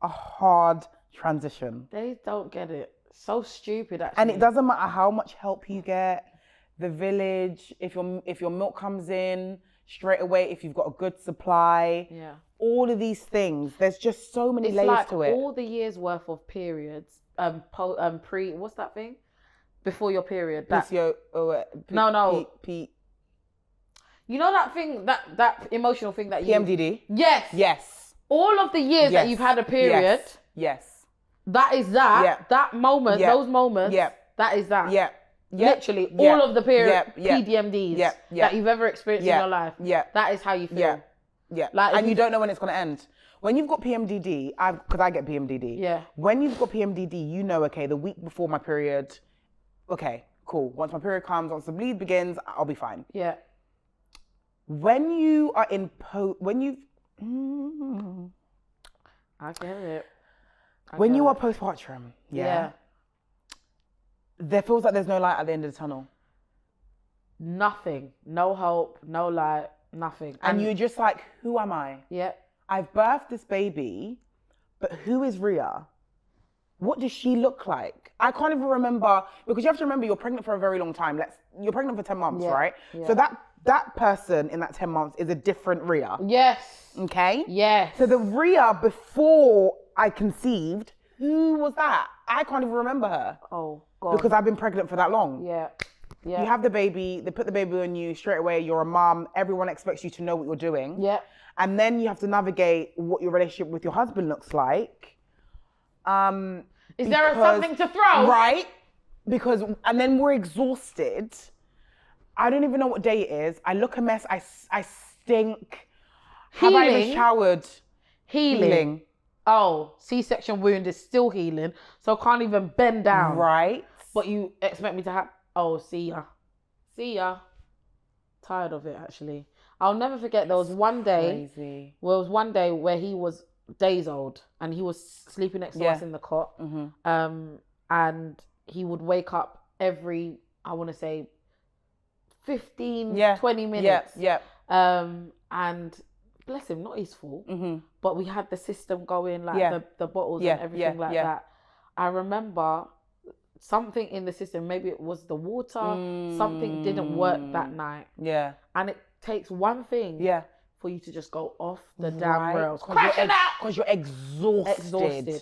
a hard transition. They don't get it. So stupid, actually. And it doesn't matter how much help you get, the village, if your milk comes in straight away, if you've got a good supply, all of these things. There's just so many layers to it. All the years worth of periods, what's that thing? Before your period. PCO. No. You know that thing, that emotional thing that you... PMDD? Yes. All of the years that you've had a period. Yes. That is that. Yeah. That moment, those moments. Yeah. That is that. Yeah. Literally, all of the period PDMDs that you've ever experienced in your life. Yeah. That is how you feel. Yeah. And you don't know when it's going to end. When you've got PMDD, because I get PMDD. Yeah. When you've got PMDD, you know, okay, the week before my period, okay, cool. Once my period comes, once the bleed begins, I'll be fine. Yeah. When you are in I get it. When you are postpartum, there feels like there's no light at the end of the tunnel. Nothing. No hope, no light, nothing. And you're just like, who am I? Yeah. I've birthed this baby, but who is Rhea? What does she look like? I can't even remember, because you have to remember you're pregnant for a very long time. You're pregnant for 10 months, right? Yeah. So that person in that 10 months is a different Rhea. Yes. Okay? Yes. So the Rhea before I conceived, who was that? I can't even remember her. Oh, God. Because I've been pregnant for that long. Yeah. Yeah. You have the baby, they put the baby on you straight away, you're a mom, everyone expects you to know what you're doing. Yeah. And then you have to navigate what your relationship with your husband looks like. Is there something to throw? Right. And then we're exhausted. I don't even know what day it is. I look a mess, I stink. Healing. Have I even showered? Healing. Oh, C-section wound is still healing, so I can't even bend down. Right. But you expect me to have... Oh, see ya. Tired of it, actually. I'll never forget, there was one day... Crazy. Well, it was one day where he was days old, and he was sleeping next to us in the cot. Mm-hmm. And he would wake up every, I want to say, 15, 20 minutes. Yeah. And... bless him, not his fault, but we had the system going, like the bottles and everything like that. I remember something in the system, maybe it was the water, something didn't work that night. Yeah. And it takes one thing for you to just go off the damn rails. Because you're Exhausted.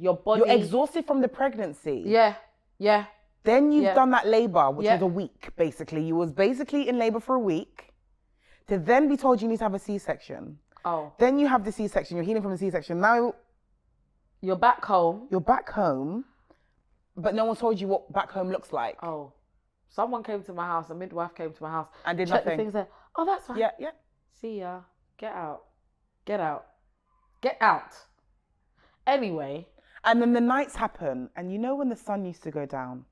Your body. You're exhausted from the pregnancy. Yeah. Then you've done that labor, which was a week, basically. You was basically in labor for a week to then be told you need to have a C-section. Oh. Then you have the C-section. You're healing from the C-section. Now you're back home. But no one told you what back home looks like. Oh. Someone came to my house, a midwife came to my house. And did checked nothing. The things there. Oh, that's fine. Yeah. See ya. Get out. Anyway. And then the nights happen. And you know when the sun used to go down?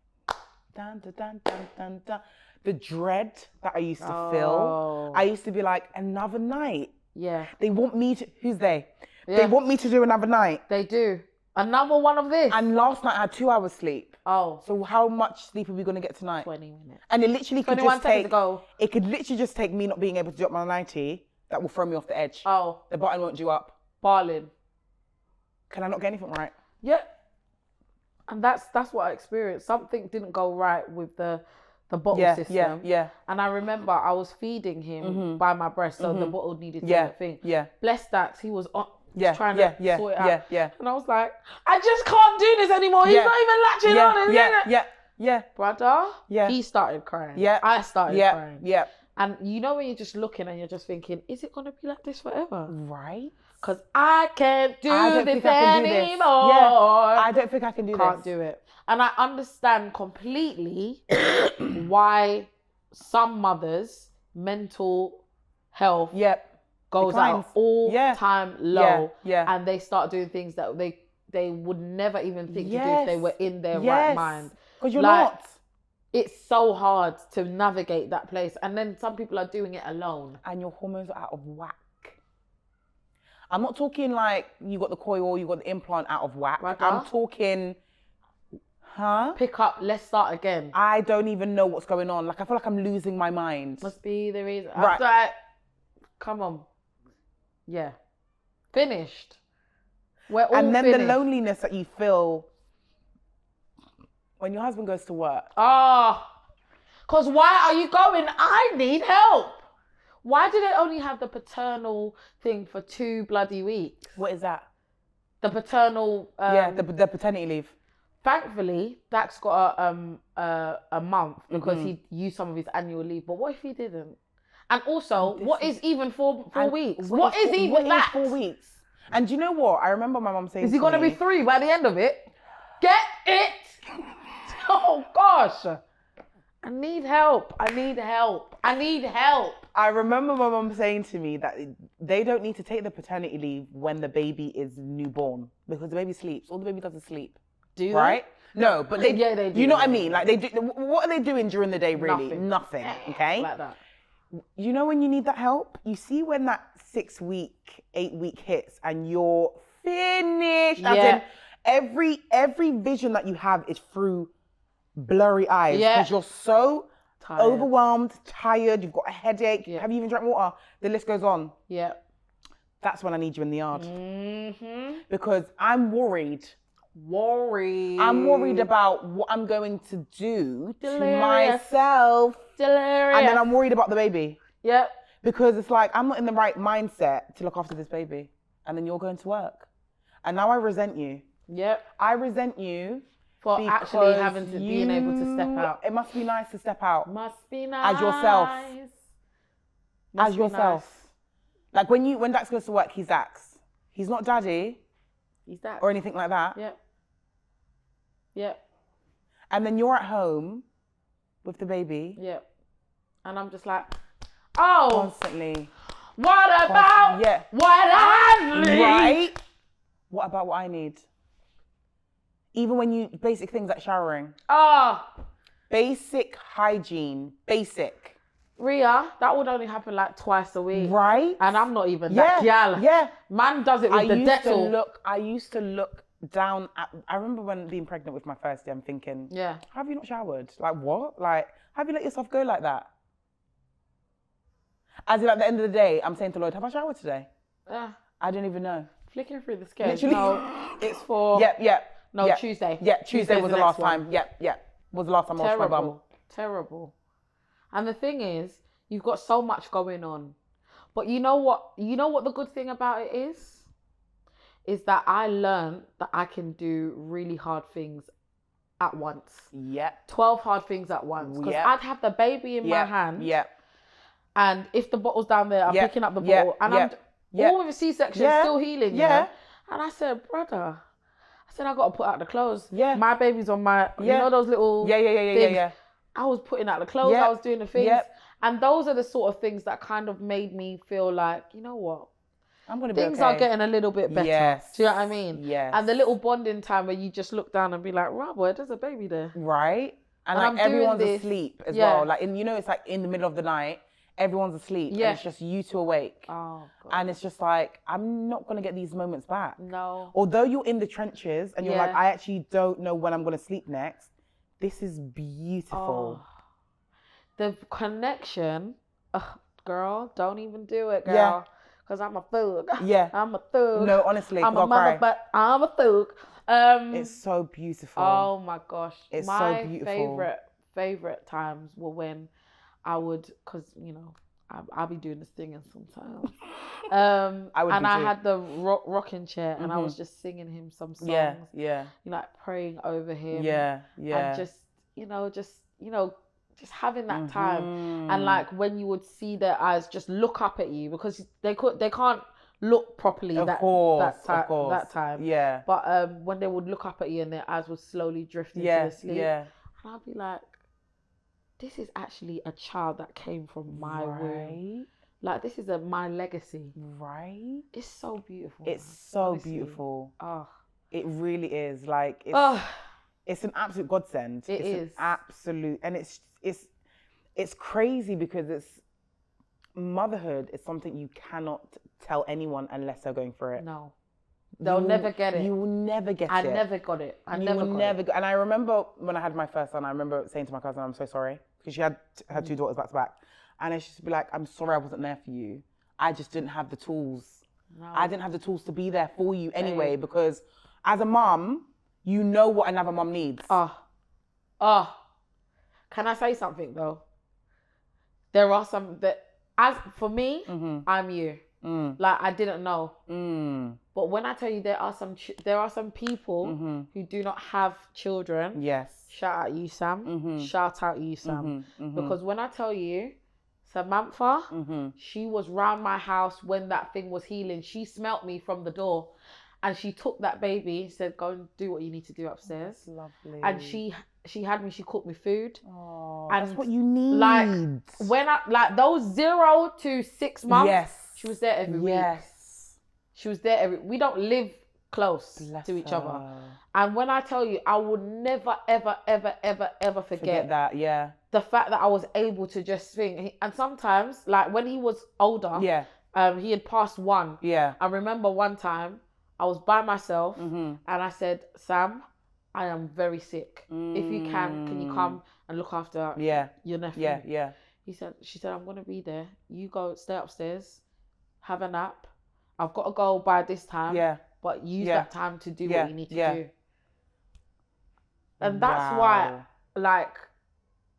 Dun, dun, dun, dun, dun, dun. The dread that I used to feel. I used to be like, another night. Yeah. They want me to, who's they? Yeah. They want me to do another night. They do. Another one of this. And last night I had 2 hours sleep. Oh. So how much sleep are we going to get tonight? 20 minutes. And it literally could 21 just seconds take, ago. It could literally just take me not being able to do up my 90. That will throw me off the edge. Oh. The button won't do up. Barling. Can I not get anything right? Yeah. And that's what I experienced. Something didn't go right with the bottle system. Yeah. And I remember I was feeding him by my breast, so the bottle needed to get thing. Yeah. Bless Dax, he was trying to sort it out. Yeah. And I was like, I just can't do this anymore. He's not even latching on. Yeah. Brother, he started crying. Yeah. I started crying. Yeah. And you know when you're just looking and you're just thinking, is it going to be like this forever? Right. Because I can't do this anymore. I don't think I can do this. Can't do it. And I understand completely why some mothers' mental health goes declines. out all time low. Yeah. And they start doing things that they would never even think to do if they were in their right mind. Because you're not. It's so hard to navigate that place. And then some people are doing it alone. And your hormones are out of whack. I'm not talking like you got the coil, you got the implant out of whack. Right, I'm talking, pick up, let's start again. I don't even know what's going on. Like, I feel like I'm losing my mind. Must be the reason. Right. Like, come on. Yeah. Finished. We're all and then finished. the loneliness that you feel when your husband goes to work. Because why are you going? I need help. Why did it only have the paternal thing for 2 bloody weeks? What is that? The paternal... the paternity leave. Thankfully, Dax got a month because he used some of his annual leave. But what if he didn't? And also, what is even 4 weeks? What is even that? 4 weeks? And do you know what? I remember my mum saying Is he going to be 3 by the end of it? Get it? Oh, gosh. I need help. I remember my mum saying to me that they don't need to take the paternity leave when the baby is newborn because the baby sleeps. All the baby does is sleep. Do right? They? No, but they do. You know what I mean? Like they do. What are they doing during the day? Really, nothing. Okay. Like that. You know when you need that help? You see when that 6 week, 8 week hits and you're finished. As in every vision that you have is through blurry eyes because you're so tired. Overwhelmed, tired, you've got a headache, have you even drank water? The list goes on. Yeah. That's when I need you in the yard. Because I'm worried. I'm worried about what I'm going to do to myself. Delirious. And then I'm worried about the baby. Yep. Because it's like, I'm not in the right mindset to look after this baby. And then you're going to work. And now I resent you. Yep. I resent you. For actually having to being able to step out. It must be nice to step out. Must be nice. As yourself. As yourself. Nice. Like when Dax goes to work, he's Dax. He's not daddy. He's Dax. Or anything like that. Yep. And then you're at home with the baby. Yep. And I'm just like, constantly. What about what I need? Right? What about what I need? Even when basic things like showering. Basic hygiene. Basic. Rhea, that would only happen like twice a week. Right? And I'm not even that gal. Yeah. Man does it with the Dettol. I used to look down at, I remember when being pregnant with my first day, I'm thinking, have you not showered? Like what? Like, have you let yourself go like that? As in at the end of the day, I'm saying to Lloyd, have I showered today? I don't even know. Flicking through the schedule. Literally. No, it's for... No, Tuesday. Yeah, Tuesday was the last time. Was the last time I washed my bum. Terrible. And the thing is, you've got so much going on. But you know what the good thing about it is that I learned that I can do really hard things at once. Yep. 12 hard things at once. Because Yep. I'd have the baby in my hand. Yep. And if the bottle's down there, I'm picking up the bottle. And I'm all with a C-section, still healing. You know? And I said, brother, I got to put out the clothes. Yeah. My baby's on my, you know those little things. Yeah. I was putting out the clothes. I was doing the things. And those are the sort of things that kind of made me feel like, you know what? I'm gonna be Things are getting a little bit better. Yes. Do you know what I mean? Yes. And the little bonding time where you just look down and be like, right, boy, there's a baby there. Right. And like everyone's asleep as well. Like, it's like in the middle of the night, everyone's asleep. Yeah. And it's just you two awake. Oh, God. And it's just like, I'm not going to get these moments back. No. Although you're in the trenches and you're like, I actually don't know when I'm going to sleep next. This is beautiful. Oh. The connection, girl, don't even do it, girl. Yeah. Because I'm a thug. Yeah. I'm a thug. No, honestly, I'm a mother, but I'm a thug. It's so beautiful. Oh my gosh. It's so beautiful. My favorite times were when I would, because, I'll be doing the singing sometimes. I had the rocking chair and I was just singing him some songs. Yeah. Like praying over him. Yeah. And just having that time. And like when you would see their eyes just look up at you because they can't look properly that time. Yeah. But when they would look up at you and their eyes would slowly drift into the sleep. Yeah. And I'd be like, this is actually a child that came from my womb. Like this is my legacy. Right. It's so beautiful. It's so beautiful. Oh. It really is. Like it's an absolute godsend. It is an absolute, and it's crazy because motherhood is something you cannot tell anyone unless they're going through it. No, they'll never get it. You will never get it. I never got it. And I remember when I had my first son, I remember saying to my cousin, "I'm so sorry," because she had her two daughters back to back, and I just be like, "I'm sorry, I wasn't there for you. I just didn't have the tools. No. I didn't have the tools to be there for you anyway, because as a mom." You know what another mom needs. Can I say something though? There are some that, as for me, I'm you. Like I didn't know. But when I tell you there are some people who do not have children. Yes. Shout out you, Sam. Shout out you, Sam. Because when I tell you, Samantha, she was round my house when that thing was healing. She smelt me from the door. And she took that baby, said, go and do what you need to do upstairs. That's lovely. And she had me, she cooked me food. Oh, and that's what you need. Like, when those 0 to 6 months, she was there every week. She was there we don't live close to each other. And when I tell you, I would never, ever, ever, ever, ever forget that, the fact that I was able to just sing. And sometimes, like when he was older, he had passed 1. Yeah. I remember one time, I was by myself and I said, Sam, I am very sick. If you can you come and look after your nephew? Yeah. She said, I'm going to be there. You go, stay upstairs, have a nap. I've got to go by this time, but use that time to do what you need to do. And that's why, like,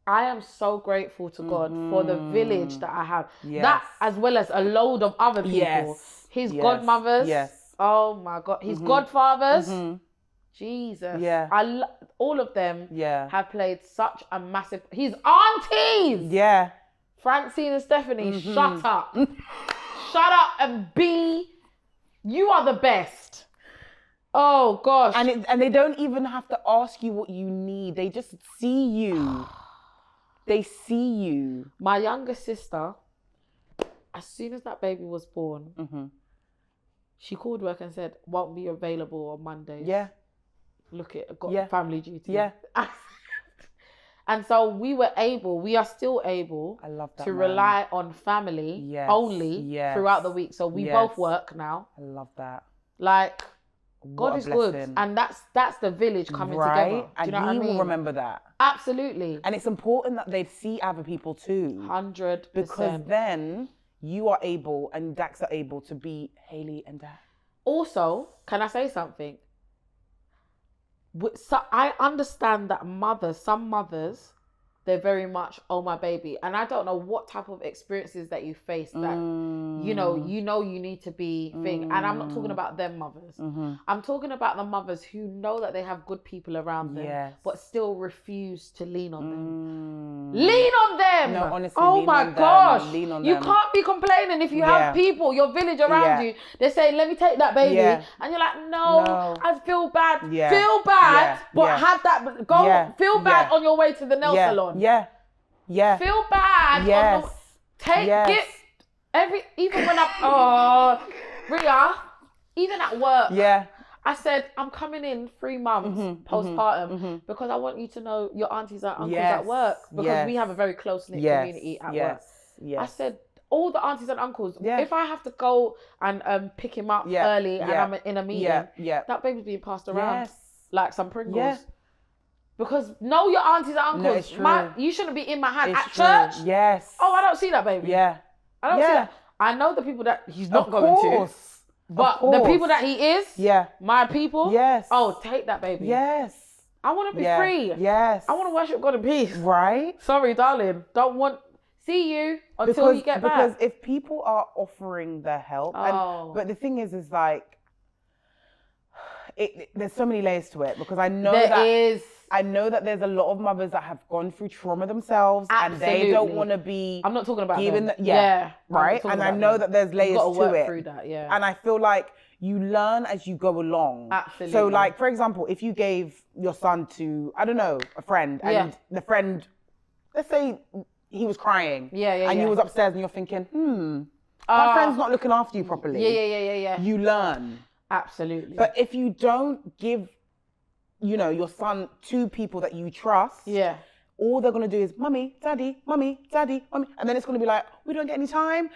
I am so grateful to God for the village that I have. Yes. That, as well as a load of other people. His godmothers. Yes. Oh my God. His godfathers. Jesus. Yeah. All of them have played such a massive... His aunties. Yeah. Francine and Stephanie, shut up. Shut up and be... You are the best. Oh gosh. And they don't even have to ask you what you need. They just see you. They see you. My younger sister, as soon as that baby was born, she called work and said, won't be available on Mondays. Yeah. Look it, got family duty. Yeah. And so we are still able to rely on family only throughout the week. So we both work now. I love that. Like, God is good. And that's the village coming together. Do you know what I mean? And he will remember that. Absolutely. And it's important that they see other people too. 100%. Because then you are able and Dax are able to be Hayley and Dax. Also, can I say something? So I understand that some mothers, they're very much, oh, my baby. And I don't know what type of experiences that you face that, you know, you need to be thing. And I'm not talking about them mothers. I'm talking about the mothers who know that they have good people around them, but still refuse to lean on them. Lean on them! No, honestly, oh my gosh. Lean on you them. can't be complaining if you have people, your village around you. They're saying, let me take that baby. And you're like, no, I feel bad. Feel bad, but have that, go feel bad on your way to the nail salon. Feel bad. Even when Rhea, even at work. I said, I'm coming in 3 months postpartum because I want you to know your aunties and uncles at work because we have a very close-knit community at work. I said, all the aunties and uncles, if I have to go and pick him up early and I'm in a meeting, that baby's being passed around like some Pringles. Because know your aunties and uncles. No, you shouldn't be in my hand at church. Oh, I don't see that baby. I don't see that. I know the people that he's not going to. But the people that he is, my people, oh, take that baby. I want to be free. I want to worship God in peace. Right? Sorry, darling. Don't want see you until you get back. Because if people are offering the help, but the thing is like, there's so many layers to it because I know I know that there's a lot of mothers that have gone through trauma themselves and they don't want to be. I'm not talking about them. Right. And I know that there's layers to it. Through that, And I feel like you learn as you go along. Absolutely. So, like, for example, if you gave your son to, I don't know, a friend, and the friend, let's say he was crying, and you was upstairs and you're thinking, my friend's not looking after you properly. You learn. Absolutely. But if you don't give, you know, your son to people that you trust, all they're going to do is mummy, daddy, mommy, daddy, mommy. And then it's going to be like, we don't get any time.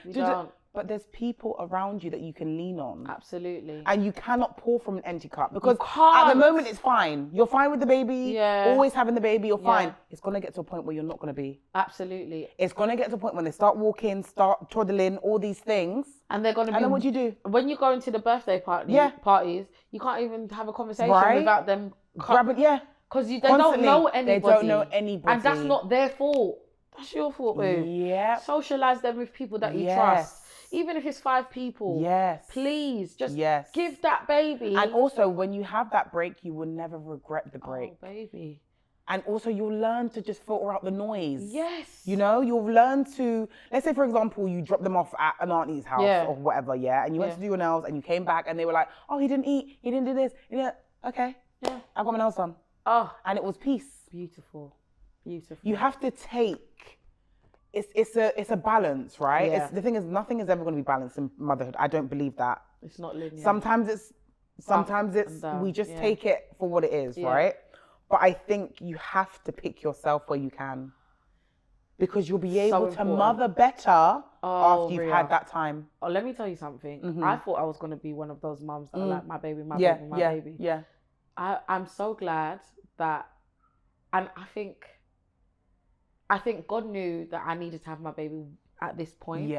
But there's people around you that you can lean on. Absolutely. And you cannot pour from an empty cup because at the moment it's fine. You're fine with the baby. Always having the baby, you're fine. It's going to get to a point where you're not going to be. Absolutely. It's going to get to a point when they start walking, start toddling, all these things. And they're going to be. And then what do you do? When you go into the birthday parties, you can't even have a conversation without them grabbing, because they don't know anybody. They don't know anybody. And that's not their fault. That's your fault, boo. Socialize them with people that you trust. Even if it's 5 people. Please, just give that baby. And also, when you have that break, you will never regret the break. Oh, baby. And also, you'll learn to just filter out the noise. You know, you'll learn to, let's say, for example, you drop them off at an auntie's house or whatever, and you went to do your nails and you came back and they were like, oh, he didn't eat, he didn't do this. Okay, I got my nails done. And it was peace. Beautiful. You have to take, it's a balance, right? The thing is, nothing is ever going to be balanced in motherhood. I don't believe that. It's not linear. Sometimes it's we just take it for what it is, right? But I think you have to pick yourself where you can, because you'll be able to mother better after you've had that time. Oh, let me tell you something. I thought I was going to be one of those mums that are like, my baby, my baby, my baby. I'm so glad that, and I think God knew that I needed to have my baby at this point.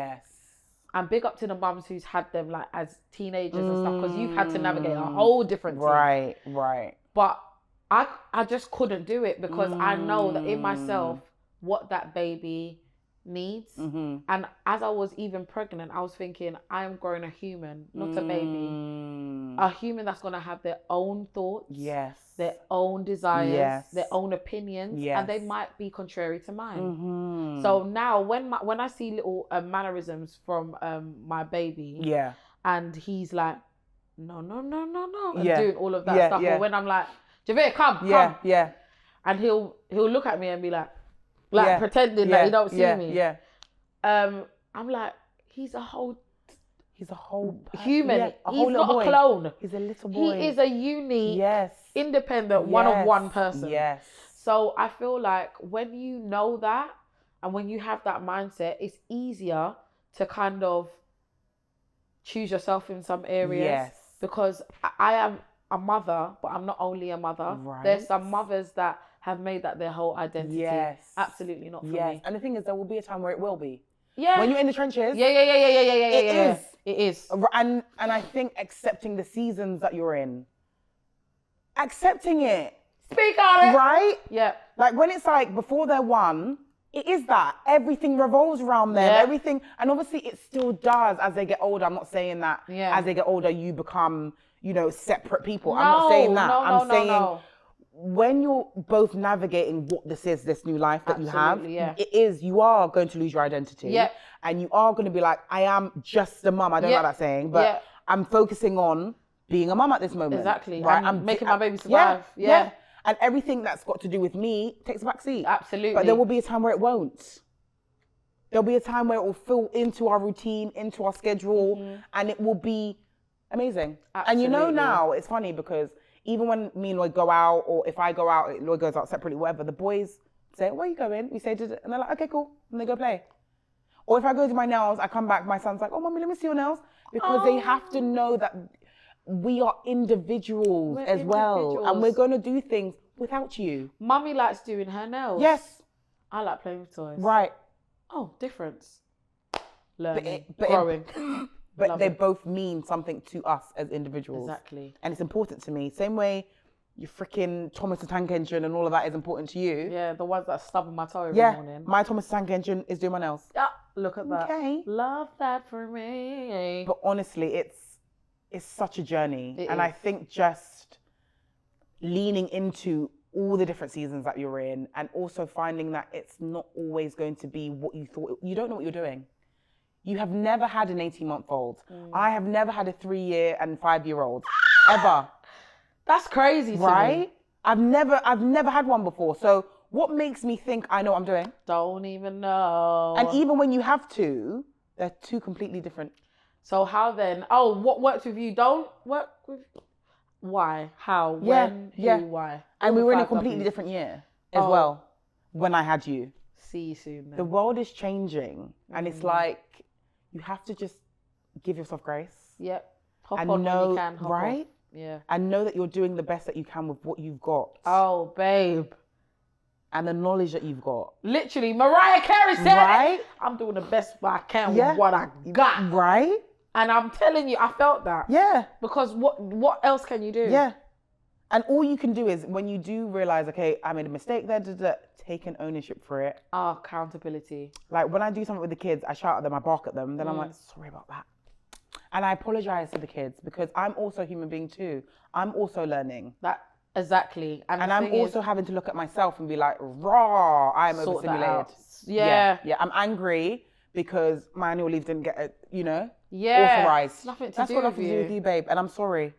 And big up to the mums who's had them like as teenagers and stuff, because you've had to navigate a whole different thing. Right. But I just couldn't do it because I know that in myself what that baby needs. And as I was even pregnant, I was thinking, I am growing a human, not a baby. A human that's going to have their own thoughts, their own desires, their own opinions, and they might be contrary to mine. So now when I see little mannerisms from my baby, and he's like, no, and doing all of that stuff, or when I'm like, Javier, come. And he'll look at me and be like pretending that he don't see me. I'm like, he's a whole human. He's not a clone. He's a little boy. He is a unique, independent, one-of-one person. So I feel like when you know that and when you have that mindset, it's easier to kind of choose yourself in some areas. Because I am a mother, but I'm not only a mother. There's some mothers that have made that their whole identity. Absolutely not for me. And the thing is, there will be a time where it will be. When you're in the trenches. It is. And I think accepting the seasons that you're in. Accepting it. Speak on it. Right? Yeah. Like when it's like before they're one, it is that. Everything revolves around them. Yeah. Everything. And obviously it still does as they get older. I'm not saying that as they get older, you become, separate people. I'm not saying that. I'm saying when you're both navigating what this new life that you have, you are going to lose your identity. Yeah. And you are going to be like, I am just a mum. I don't like that saying, but I'm focusing on being a mum at this moment. Exactly. Right? I'm making my baby survive. Yeah. And everything that's got to do with me takes a back seat. Absolutely. But there will be a time where it won't. There'll be a time where it will fill into our routine, into our schedule, and it will be amazing. Absolutely. And now, it's funny because even when me and Lloyd go out, or if I go out, Lloyd goes out separately, whatever, the boys say, where are you going? We say, and they're like, okay, cool. And they go play. Or if I go do my nails, I come back, my son's like, oh, mommy, let me see your nails. Because they have to know that we are individuals well. And we're going to do things without you. Mummy likes doing her nails. Yes. I like playing with toys. Right. Oh, difference. Learning, growing. But they both mean something to us as individuals. Exactly. And it's important to me. Same way your freaking Thomas the Tank Engine and all of that is important to you. Yeah, the ones that stubbing my toe every morning. My Thomas the Tank Engine is doing my nails. Yeah, look at that. Okay. Love that for me. But honestly, it's such a journey. I think just leaning into all the different seasons that you're in and also finding that it's not always going to be what you thought. You don't know what you're doing. You have never had an 18-month-old. I have never had a 3-year and 5-year-old ever. That's crazy to me. I've never had one before. So what makes me think I know what I'm doing? Don't even know. And even when you have two, they're two completely different. So how then? Oh, what works with you don't work with... Why? How? When? Who? Why? And we were in a completely different year as well when I had you. See you soon then. The world is changing and it's like you have to just give yourself grace. Yep. Hop on when you can. Hop right? off. Yeah. And know that you're doing the best that you can with what you've got. Oh, babe. And the knowledge that you've got. Literally, Mariah Carey said it. I'm doing the best I can with what I got. Right? And I'm telling you, I felt that. Yeah. Because what else can you do? Yeah. And all you can do is when you do realize, okay, I made a mistake there, take an ownership for it. Accountability. Like when I do something with the kids, I shout at them, I bark at them, then I'm like, sorry about that. And I apologize to the kids because I'm also a human being too. I'm also learning. Exactly. And I'm also having to look at myself and be like, raw, I'm overstimulated. Yeah. Yeah. I'm angry because my annual leave didn't get, Yeah, authorized. Nothing to That's do got with nothing to do with you, babe. And I'm sorry.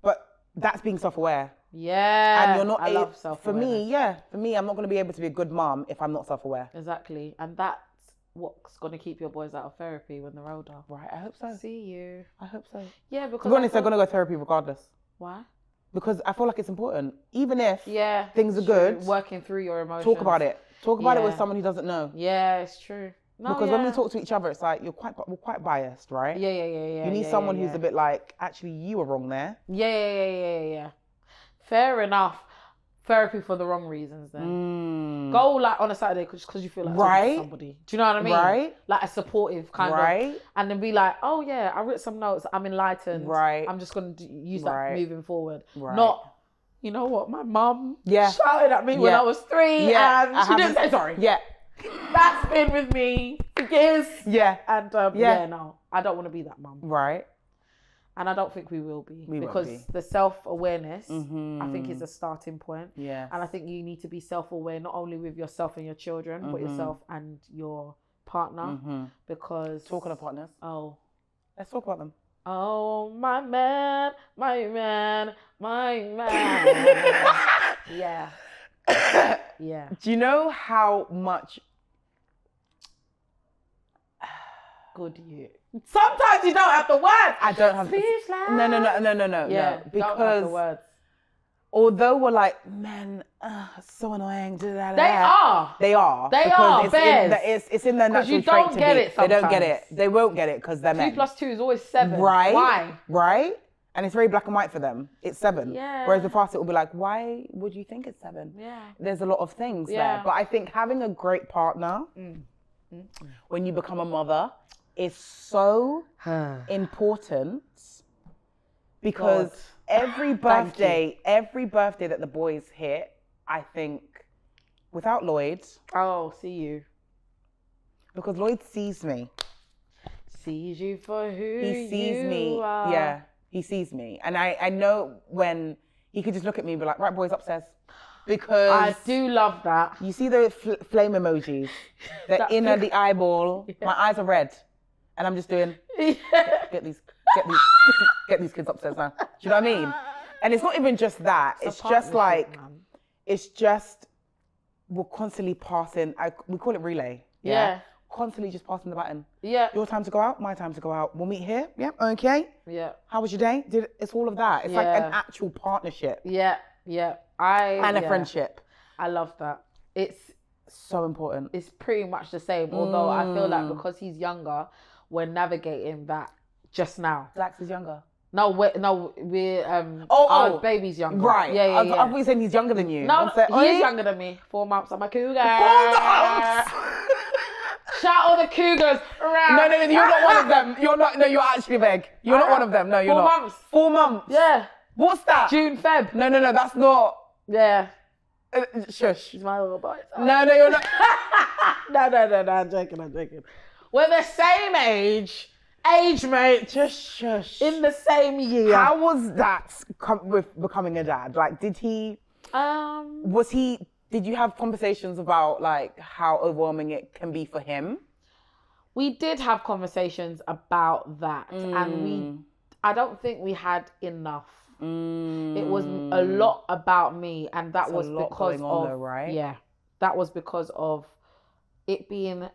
But that's being self-aware. Yeah. And you're not I love self-awareness. For me, I'm not going to be able to be a good mom if I'm not self-aware. Exactly. And that's what's going to keep your boys out of therapy when they're older. Right, I hope so. See you. I hope so. Yeah, because... To be honest, they're going to go to therapy regardless. Why? Because I feel like it's important. Even if things are true. good. Working through your emotions. Talk about it. Talk about it with someone who doesn't know. Yeah, it's true. No, because when we talk to each other, it's like we're quite biased, right? Yeah. You need someone who's a bit like, actually, you were wrong there. Yeah. Fair enough. Therapy for the wrong reasons then. Go like on a Saturday because you feel like talking to somebody. Do you know what I mean? Right. Like a supportive kind of. And then be like, oh yeah, I wrote some notes. I'm enlightened. Right. I'm just going to use that moving forward. Right. Not, you know what, my mum shouted at me when I was 3 and she didn't say sorry. Yeah. That's been with me for years. Yeah. And no, I don't want to be that mum. Right. And I don't think we will be. We because won't be. the self-awareness, I think, is a starting point. Yeah. And I think you need to be self-aware, not only with yourself and your children, but yourself and your partner. Because... Talking of partners. Oh. Let's talk about them. Oh, my man, my man, my man. Yeah. Yeah. Do you know how much... Good you. Sometimes you don't have the words. I don't have... Speechless. No. Yeah, because don't have the words. Although we're like, man, so annoying. They are. They are. They are. It's in their natural trait to be. You don't get it sometimes. They don't get it. They won't get it because they're men. 2 + 2 is always 7. Right. Why? Right. And it's very black and white for them. It's 7. Yeah. Whereas with us, it will be like, why would you think it's 7? Yeah. There's a lot of things there. But I think having a great partner when you become a mother is so important because every birthday that the boys hit, I think, without Lloyd. Oh, see you. Because Lloyd sees me. Sees you for who he sees you me. are. Yeah, he sees me, and I know when he could just look at me and be like, right, boys, upstairs. Because I do love that. You see the flame emojis, the inner, the eyeball. Yeah. My eyes are red, and I'm just doing. Get these kids upstairs now. Do you know what I mean? And it's not even just that. It's just like, man. It's just we're constantly passing. We call it relay. Yeah. Constantly just passing the baton. Yeah. Your time to go out, my time to go out. We'll meet here. Yeah. Okay. Yeah. How was your day? It's all of that. It's like an actual partnership. Yeah. Yeah. And a friendship. I love that. It's so important. It's pretty much the same. Although I feel like because he's younger, we're navigating that just now. Flax is younger. No, we're our baby's younger. Right. Yeah. I thought you saying he's younger than you. No, he's younger than me. 4 months. I'm a cougar. 4 months. Shout all the cougars around. No, you're not one of them. You're not. No, you're actually big. You're not one of them. No, you're 4 not. 4 months. 4 months. Yeah. What's that? June, Feb. No, that's not. Yeah. Shush. She's my little boy. No, you're not. No. I'm joking. We're the same age mate. Just shush. In the same year. How was that with becoming a dad? Like, did he? Did you have conversations about like how overwhelming it can be for him? We did have conversations about that, and I don't think we had enough. It was a lot about me, and that was because of right? Yeah, that was because of it being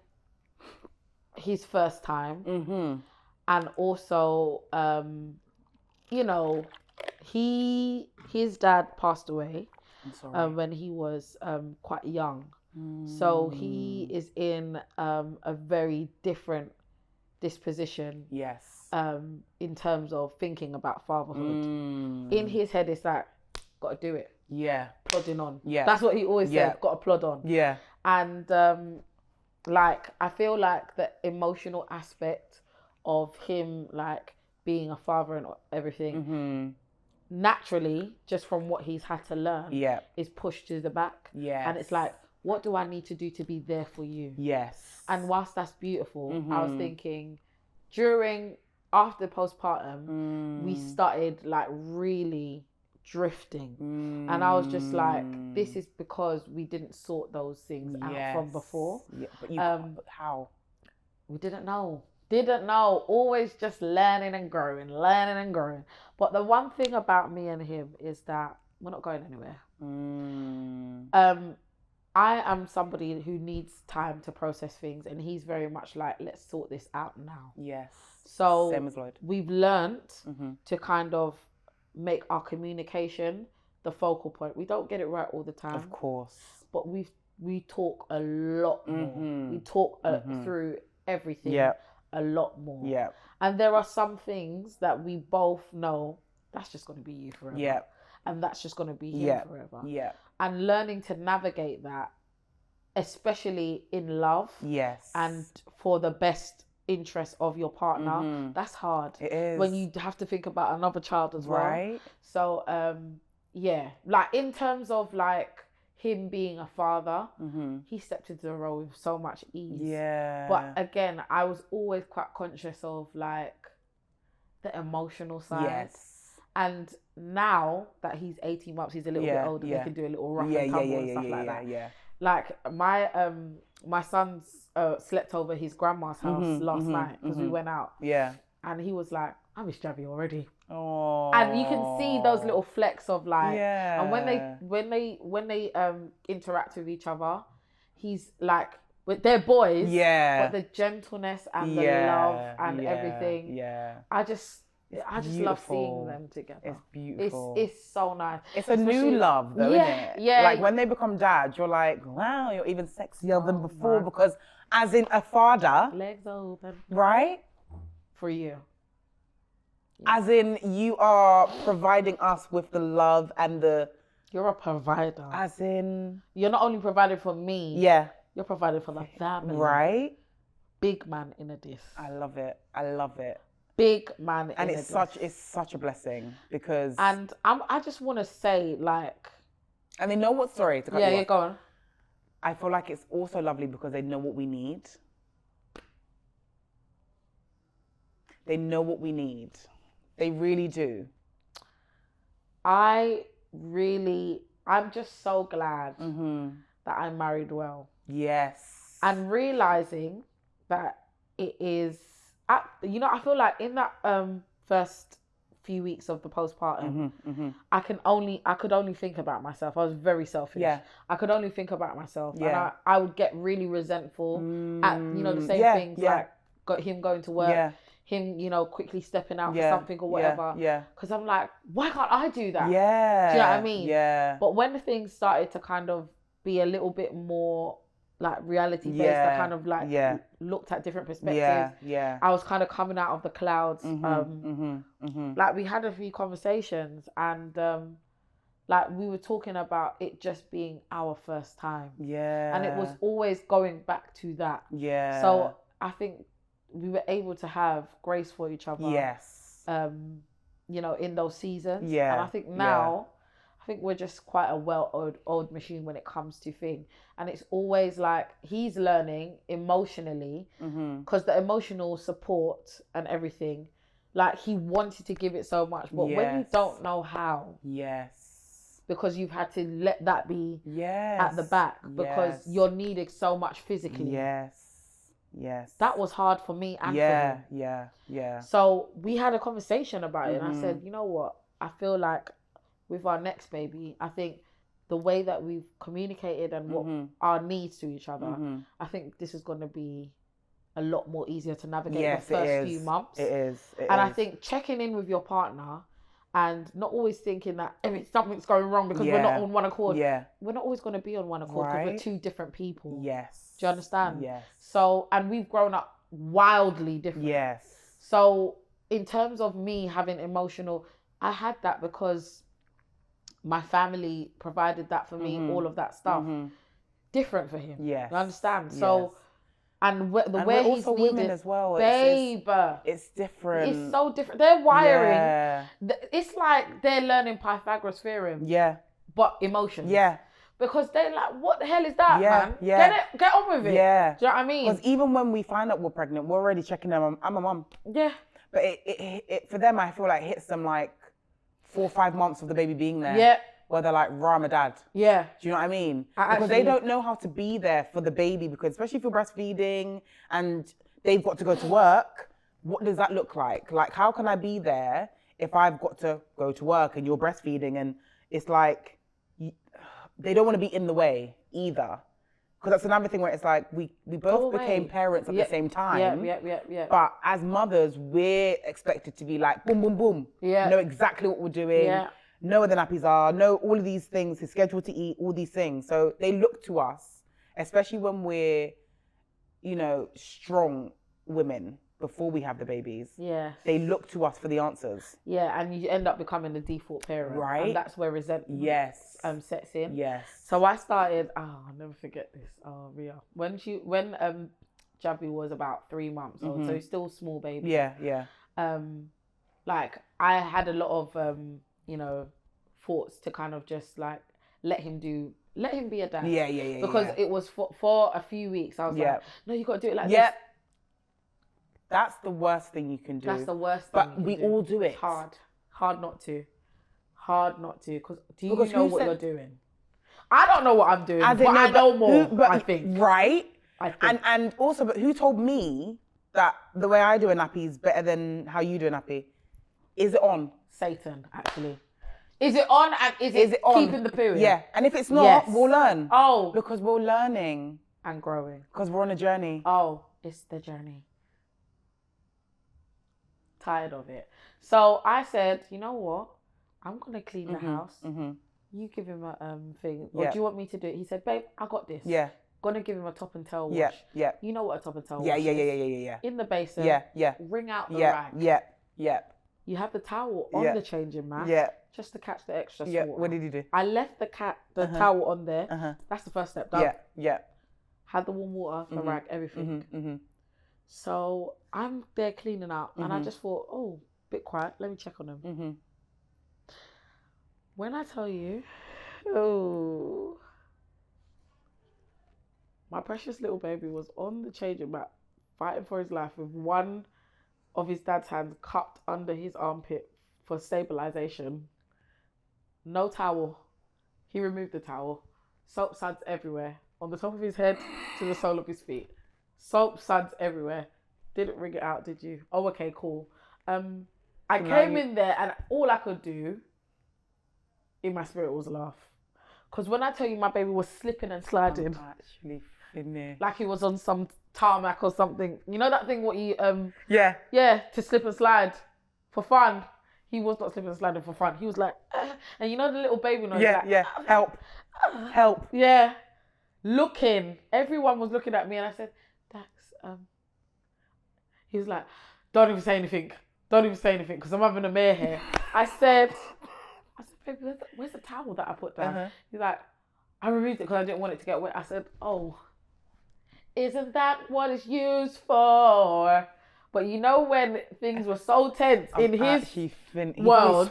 his first time, and also, his dad passed away when he was quite young, so he is in a very different disposition. Yes. In terms of thinking about fatherhood. In his head, it's like, got to do it. Yeah. Plodding on. Yeah. That's what he always said, got to plod on. Yeah. And I feel like the emotional aspect of him, like being a father and everything, naturally, just from what he's had to learn, is pushed to the back. Yeah. And it's like, what do I need to do to be there for you? Yes. And whilst that's beautiful, I was thinking, after postpartum, we started like really drifting. And I was just like, this is because we didn't sort those things out from before. Yeah, but how? We didn't know. Always just learning and growing. But the one thing about me and him is that we're not going anywhere. I am somebody who needs time to process things, and he's very much like, let's sort this out now. Yes. So same as Lloyd. We've learnt to kind of make our communication the focal point. We don't get it right all the time. Of course. But we talk a lot more. We talk through everything a lot more. Yeah. And there are some things that we both know, that's just going to be you forever. Yeah. And that's just going to be him forever. Yeah. And learning to navigate that, especially in love. Yes. And for the best interest of your partner, that's hard. It is. When you have to think about another child as well. Right. So, like in terms of like him being a father, he stepped into the role with so much ease. Yeah. But again, I was always quite conscious of like the emotional side. Yes. And now that he's 18 months, he's a little bit older, they can do a little rough and tumble and stuff like that. Yeah. Like my son's slept over his grandma's house last night because we went out. Yeah. And he was like, I miss Javi already. Oh. And you can see those little flecks of like, and when they interact with each other, he's like, with their boys, but the gentleness and the love and everything. Yeah. I just love seeing them together. It's beautiful. It's so nice. It's a new love though, isn't it? Yeah. Like when they become dads, you're like, wow, you're even sexier than before because as in a father. Legs open. Right? For you. Yeah. As in you are providing us with the love and the... You're a provider. As in... You're not only providing for me. Yeah. You're providing for the family. Right? Big man in a dish. I love it. I love it. big man. And it's such a blessing because. And I just want to say, like. And they know what. Sorry to cut you off. Yeah, go on. I feel like it's also lovely because they know what we need. They know what we need. They really do. I'm just so glad that I married well. Yes. And realizing that it is, I feel like in that first few weeks of the postpartum, I could only think about myself. I was very selfish. Yeah. I could only think about myself. Yeah. And I would get really resentful at, the same things like him going to work, him, quickly stepping out for something or whatever. Yeah. Because I'm like, why can't I do that? Yeah. Do you know what I mean? Yeah. But when things started to kind of be a little bit more like reality based, I kind of like looked at different perspectives. Yeah. I was kind of coming out of the clouds. Like we had a few conversations and like we were talking about it just being our first time. Yeah. And it was always going back to that. Yeah. So I think we were able to have grace for each other. Yes. In those seasons. Yeah. And I think now I think we're just quite a well-oiled machine when it comes to things. And it's always like he's learning emotionally because the emotional support and everything, like he wanted to give it so much. But when you don't know how, because you've had to let that be at the back because you're needed so much physically. Yes. That was hard for me and for him. Yeah. So we had a conversation about it and I said, you know what? I feel like with our next baby, I think the way that we've communicated and what our needs to each other, I think this is going to be a lot more easier to navigate the first few months. It is. I think checking in with your partner and not always thinking that if something's going wrong because we're not on one accord. Yeah. We're not always going to be on one accord because we're two different people. Yes. Do you understand? Yes. So, and we've grown up wildly different. Yes. So in terms of me having emotional, I had that because my family provided that for me, all of that stuff. Different for him. Yes. You understand? So, and the way he's also needed, women as well. Babe. It's different. It's so different. They're wiring. Yeah. It's like they're learning Pythagoras theorem. Yeah. But emotions. Yeah. Because they're like, what the hell is that, man? Yeah. Get on with it. Yeah. Do you know what I mean? Because even when we find out we're pregnant, we're already checking them. I'm a mum. Yeah. But it for them, I feel like hits them like 4 or 5 months of the baby being there. Yeah. Where they're like, rah, I'm a dad. Yeah. Do you know what I mean? Because they don't know how to be there for the baby because especially if you're breastfeeding and they've got to go to work, what does that look like? Like, how can I be there if I've got to go to work and you're breastfeeding? And it's like, they don't want to be in the way either. Because that's another thing where it's like, we both became parents at the same time. Yeah. But as mothers, we're expected to be like, boom, boom, boom. Yeah. Know exactly what we're doing. Yeah. Know where the nappies are, know all of these things, his schedule to eat, all these things. So they look to us, especially when we're, strong women before we have the babies. Yeah. They look to us for the answers. Yeah, and you end up becoming the default parent. Right. And that's where resentment sets in. Yes. So I started, I'll never forget this. Oh, Rhea. When Jabby was about 3 months old, so he's still a small baby. Yeah. Like I had a lot of, thoughts to kind of just like let him be a dad. Yeah. Because it was for a few weeks. I was like, no, you got to do it like this. That's the worst thing you can do. That's the worst thing. But we all do it. Hard not to. Because do you know what you're doing? I don't know what I'm doing, but I know more. I think. Right. And also, but who told me that the way I do a nappy is better than how you do a nappy? Is it on? Satan, actually. Is it on and is it keeping the period? Yeah. And if it's not, we'll learn. Oh. Because we're learning. And growing. Because we're on a journey. Oh, it's the journey. Tired of it. So I said, you know what? I'm going to clean the house. You give him a thing. Or do you want me to do it? He said, babe, I got this. Yeah. Gonna give him a top and tail wash. Yeah. You know what a top and tail wash is? Yeah. In the basin. Yeah. Wring out the rag. Yeah. You have the towel on the changing mat. Yeah. Just to catch the extra water. What did you do? I left the towel on there. That's the first step. Done. Yeah. Had the warm water, the rag, everything. So I'm there cleaning out, and I just thought, oh, bit quiet. Let me check on him. When I tell you, oh, my precious little baby was on the changing mat, fighting for his life with one of his dad's hands cupped under his armpit for stabilization. No towel. He removed the towel. Soap suds everywhere. On the top of his head to the sole of his feet. Soap suds everywhere. Didn't wring it out, did you? Oh, okay, cool. I came in there and all I could do in my spirit was laugh. Because when I tell you my baby was slipping and sliding. I'm actually finished. Like he was on some tarmac or something. You know that thing what you Yeah. Yeah, to slip and slide for fun. He was not slipping and sliding for fun. He was like, and you know the little baby noise. Yeah, like, yeah. Help. Yeah. Looking. Everyone was looking at me and I said, Dax, he was like, don't even say anything. Don't even say anything because I'm having a mare here. I said, baby, where's the towel that I put down? He's like, I removed it because I didn't want it to get wet. I said, oh, isn't that what it's used for? But you know when things were so tense in his world,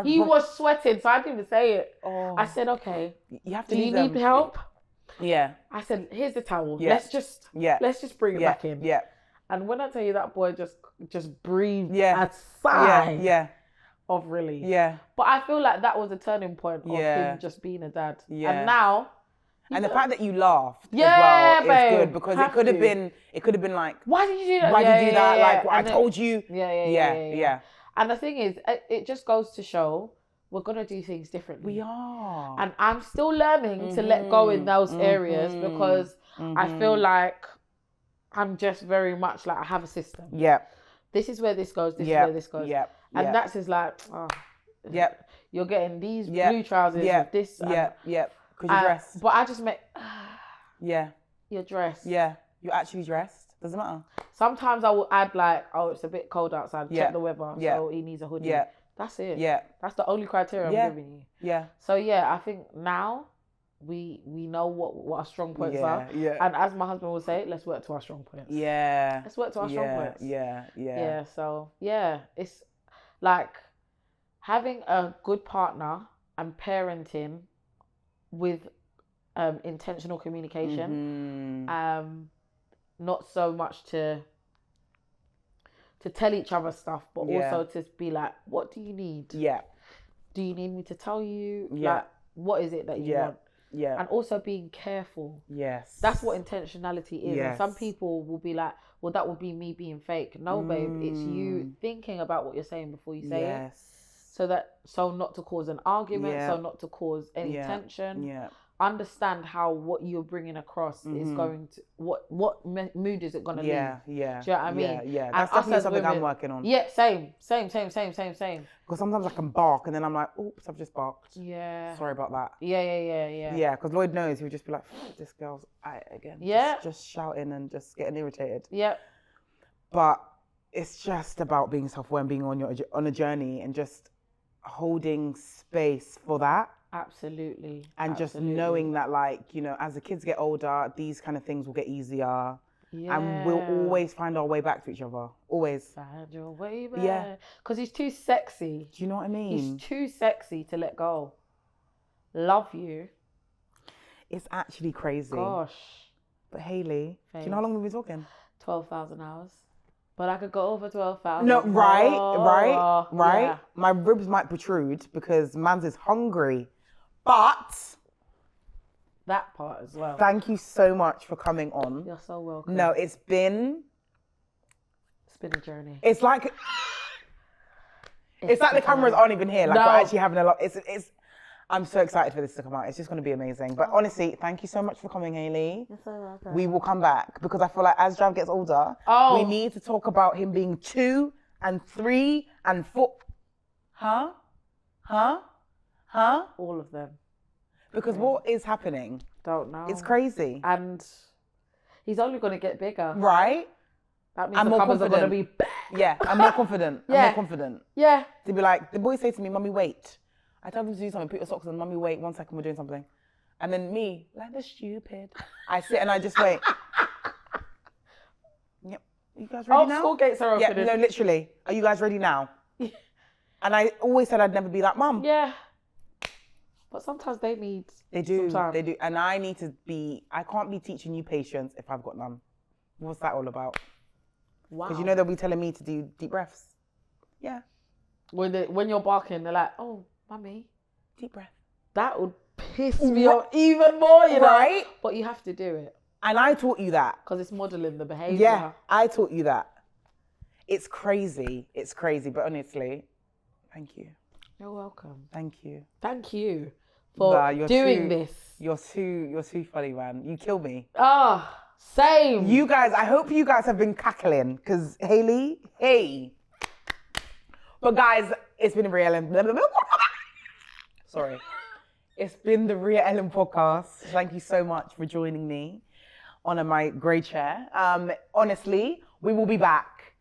he was sweating, so I didn't even say it. Oh. I said, okay, you have to do you need help? Yeah. I said, here's the towel. Yeah. Let's just bring it back in. Yeah. And when I tell you that boy just breathed a sigh of relief. Yeah. But I feel like that was a turning point of him just being a dad. Yeah. And now. And the fact that you laughed as well is good because it could have been like, why did you do that? Why did you do that? Like, I told you. Yeah. And the thing is, it just goes to show we're going to do things differently. We are. And I'm still learning to let go in those areas because I feel like I'm just very much like I have a system. Yeah. This is where this goes. This is where this goes. Yeah. And that's just like, you're getting these blue trousers with this. Yeah. Because you're dressed. But I just make... You're dressed. Yeah. You're actually dressed. Doesn't matter. Sometimes I will add like, oh, it's a bit cold outside. Check the weather. So he needs a hoodie. Yeah. That's it. Yeah. That's the only criteria I'm giving you. Yeah. So I think now we know what our strong points are. Yeah. And as my husband would say, let's work to our strong points. Yeah. Let's work to our strong points. Yeah. So it's like having a good partner and parenting with intentional communication, not so much to tell each other stuff, but also to be like, what do you need? Yeah. Do you need me to tell you? Yeah. Like, what is it that you want? Yeah. And also being careful. Yes. That's what intentionality is. Yes. And some people will be like, well, that would be me being fake. No, babe, it's you thinking about what you're saying before you say it. So not to cause an argument, so not to cause any tension. Yeah. Understand how what you're bringing across is going to what mood is it going to leave? Yeah. Do you know what I mean? Yeah. That's definitely something I'm working on. Yeah, same. Because sometimes I can bark and then I'm like, oops, I've just barked. Yeah. Sorry about that. Yeah. Yeah, because Lloyd knows he'll just be like, this girl's at it again. Yeah. Just shouting and just getting irritated. Yeah. But it's just about being self-aware and being on a journey and just holding space for that. Absolutely. And just knowing that, like, you know, as the kids get older, these kind of things will get easier. Yeah. And we'll always find our way back to each other. Always. Find your way back. Yeah. Because he's too sexy. Do you know what I mean? He's too sexy to let go. Love you. It's actually crazy. Gosh. But Hayley, do you know how long we've been talking? 12,000 hours. But I could go over 12,000. No, right. Yeah. My ribs might protrude because man's is hungry. But that part as well. Thank you so much for coming on. You're so welcome. No, it's been a journey. It's like the cameras aren't even here. Like we're actually having a lot. It's. I'm so excited for this to come out. It's just going to be amazing. But honestly, thank you so much for coming, Hayley. You're so welcome. We will come back because I feel like as Jav gets older, we need to talk about him being 2 and 3 and 4. Huh? All of them. Because what is happening? Don't know. It's crazy. And he's only going to get bigger. Right? That means the covers are going to be big. Yeah, I'm more confident. I'm more confident. Yeah. To be like, the boys say to me, Mummy, wait. I tell them to do something, put your socks on, Mummy, wait 1 second, we're doing something. And then me, like the stupid. I sit and I just wait. Are you guys ready now? School gates are opening. Yeah, no, literally. Are you guys ready now? And I always said I'd never be that mum. Yeah. But sometimes they need They do. some time. They do. And I can't be teaching you patience if I've got none. What's that all about? Wow. Because you know they'll be telling me to do deep breaths. Yeah. When you're barking, they're like, oh, mummy. Deep breath. That would piss me off even more, you know. Right? But you have to do it. And I taught you that. Because it's modelling the behaviour. Yeah, I taught you that. It's crazy. It's crazy. But honestly, thank you. You're welcome. Thank you. Thank you for doing this. You're too funny, man. You kill me. Same. You guys, I hope you guys have been cackling because Hayley, hey. But guys, it's been a Rhea Ellen. Sorry. It's been the Rhea Ellen podcast. Thank you so much for joining me on my grey chair. Honestly, we will be back.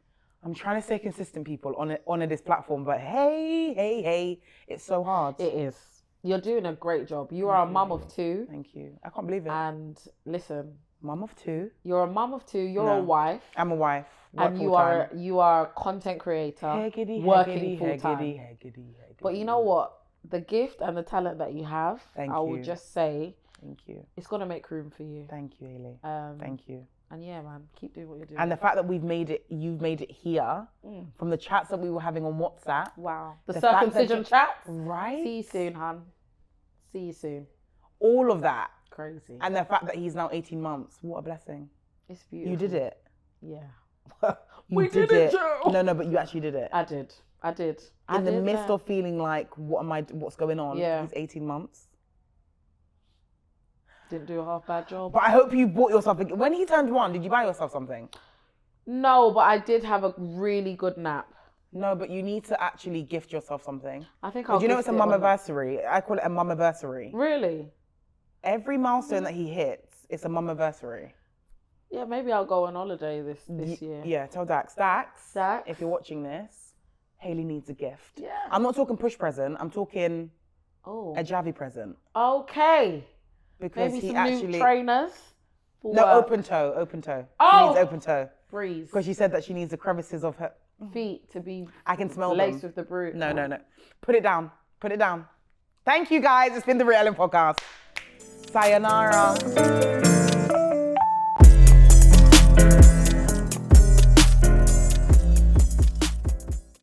I'm trying to stay consistent, people, on this platform, but hey, it's so hard. It is. You're doing a great job. You are a mum of 2. Thank you. I can't believe it. And listen, mum of 2. You're a mum of 2. You're a wife. I'm a wife. And you are a content creator working full time. But you know what? The gift and the talent that you have, I will just say, thank you. It's gonna make room for you. Thank you, Hayley. Thank you. And yeah, man, keep doing what you're doing. And the fact that you've made it here from the chats that we were having on WhatsApp. Wow. The circumcision chats. Right. See you soon, hun. See you soon. All of that. Crazy. And the fact that he's now 18 months. What a blessing. It's beautiful. You did it. Yeah. We did it, Joe. No, but you actually did it. I did. In the midst of feeling like, what's going on? Yeah. He's 18 months. Didn't do a half bad job. But I hope you bought yourself. When he turned 1, did you buy yourself something? No, but I did have a really good nap. No, but you need to actually gift yourself something. I think I'll. Do you know it's a mum-anniversary? I call it a mum-anniversary. Really? Every milestone that he hits, it's a mum-anniversary. Yeah, maybe I'll go on holiday this year. Yeah, tell Dax. Dax, if you're watching this, Hayley needs a gift. Yeah. I'm not talking push present. I'm talking a Javi present. Okay. Because maybe he some actually new trainers. Open toe. Oh, she needs open toe. Breeze. Because she said that she needs the crevices of her feet to be. I can smell laced them. with the brute. No. Put it down. Thank you, guys. It's been the Rhea Ellen podcast. Sayonara.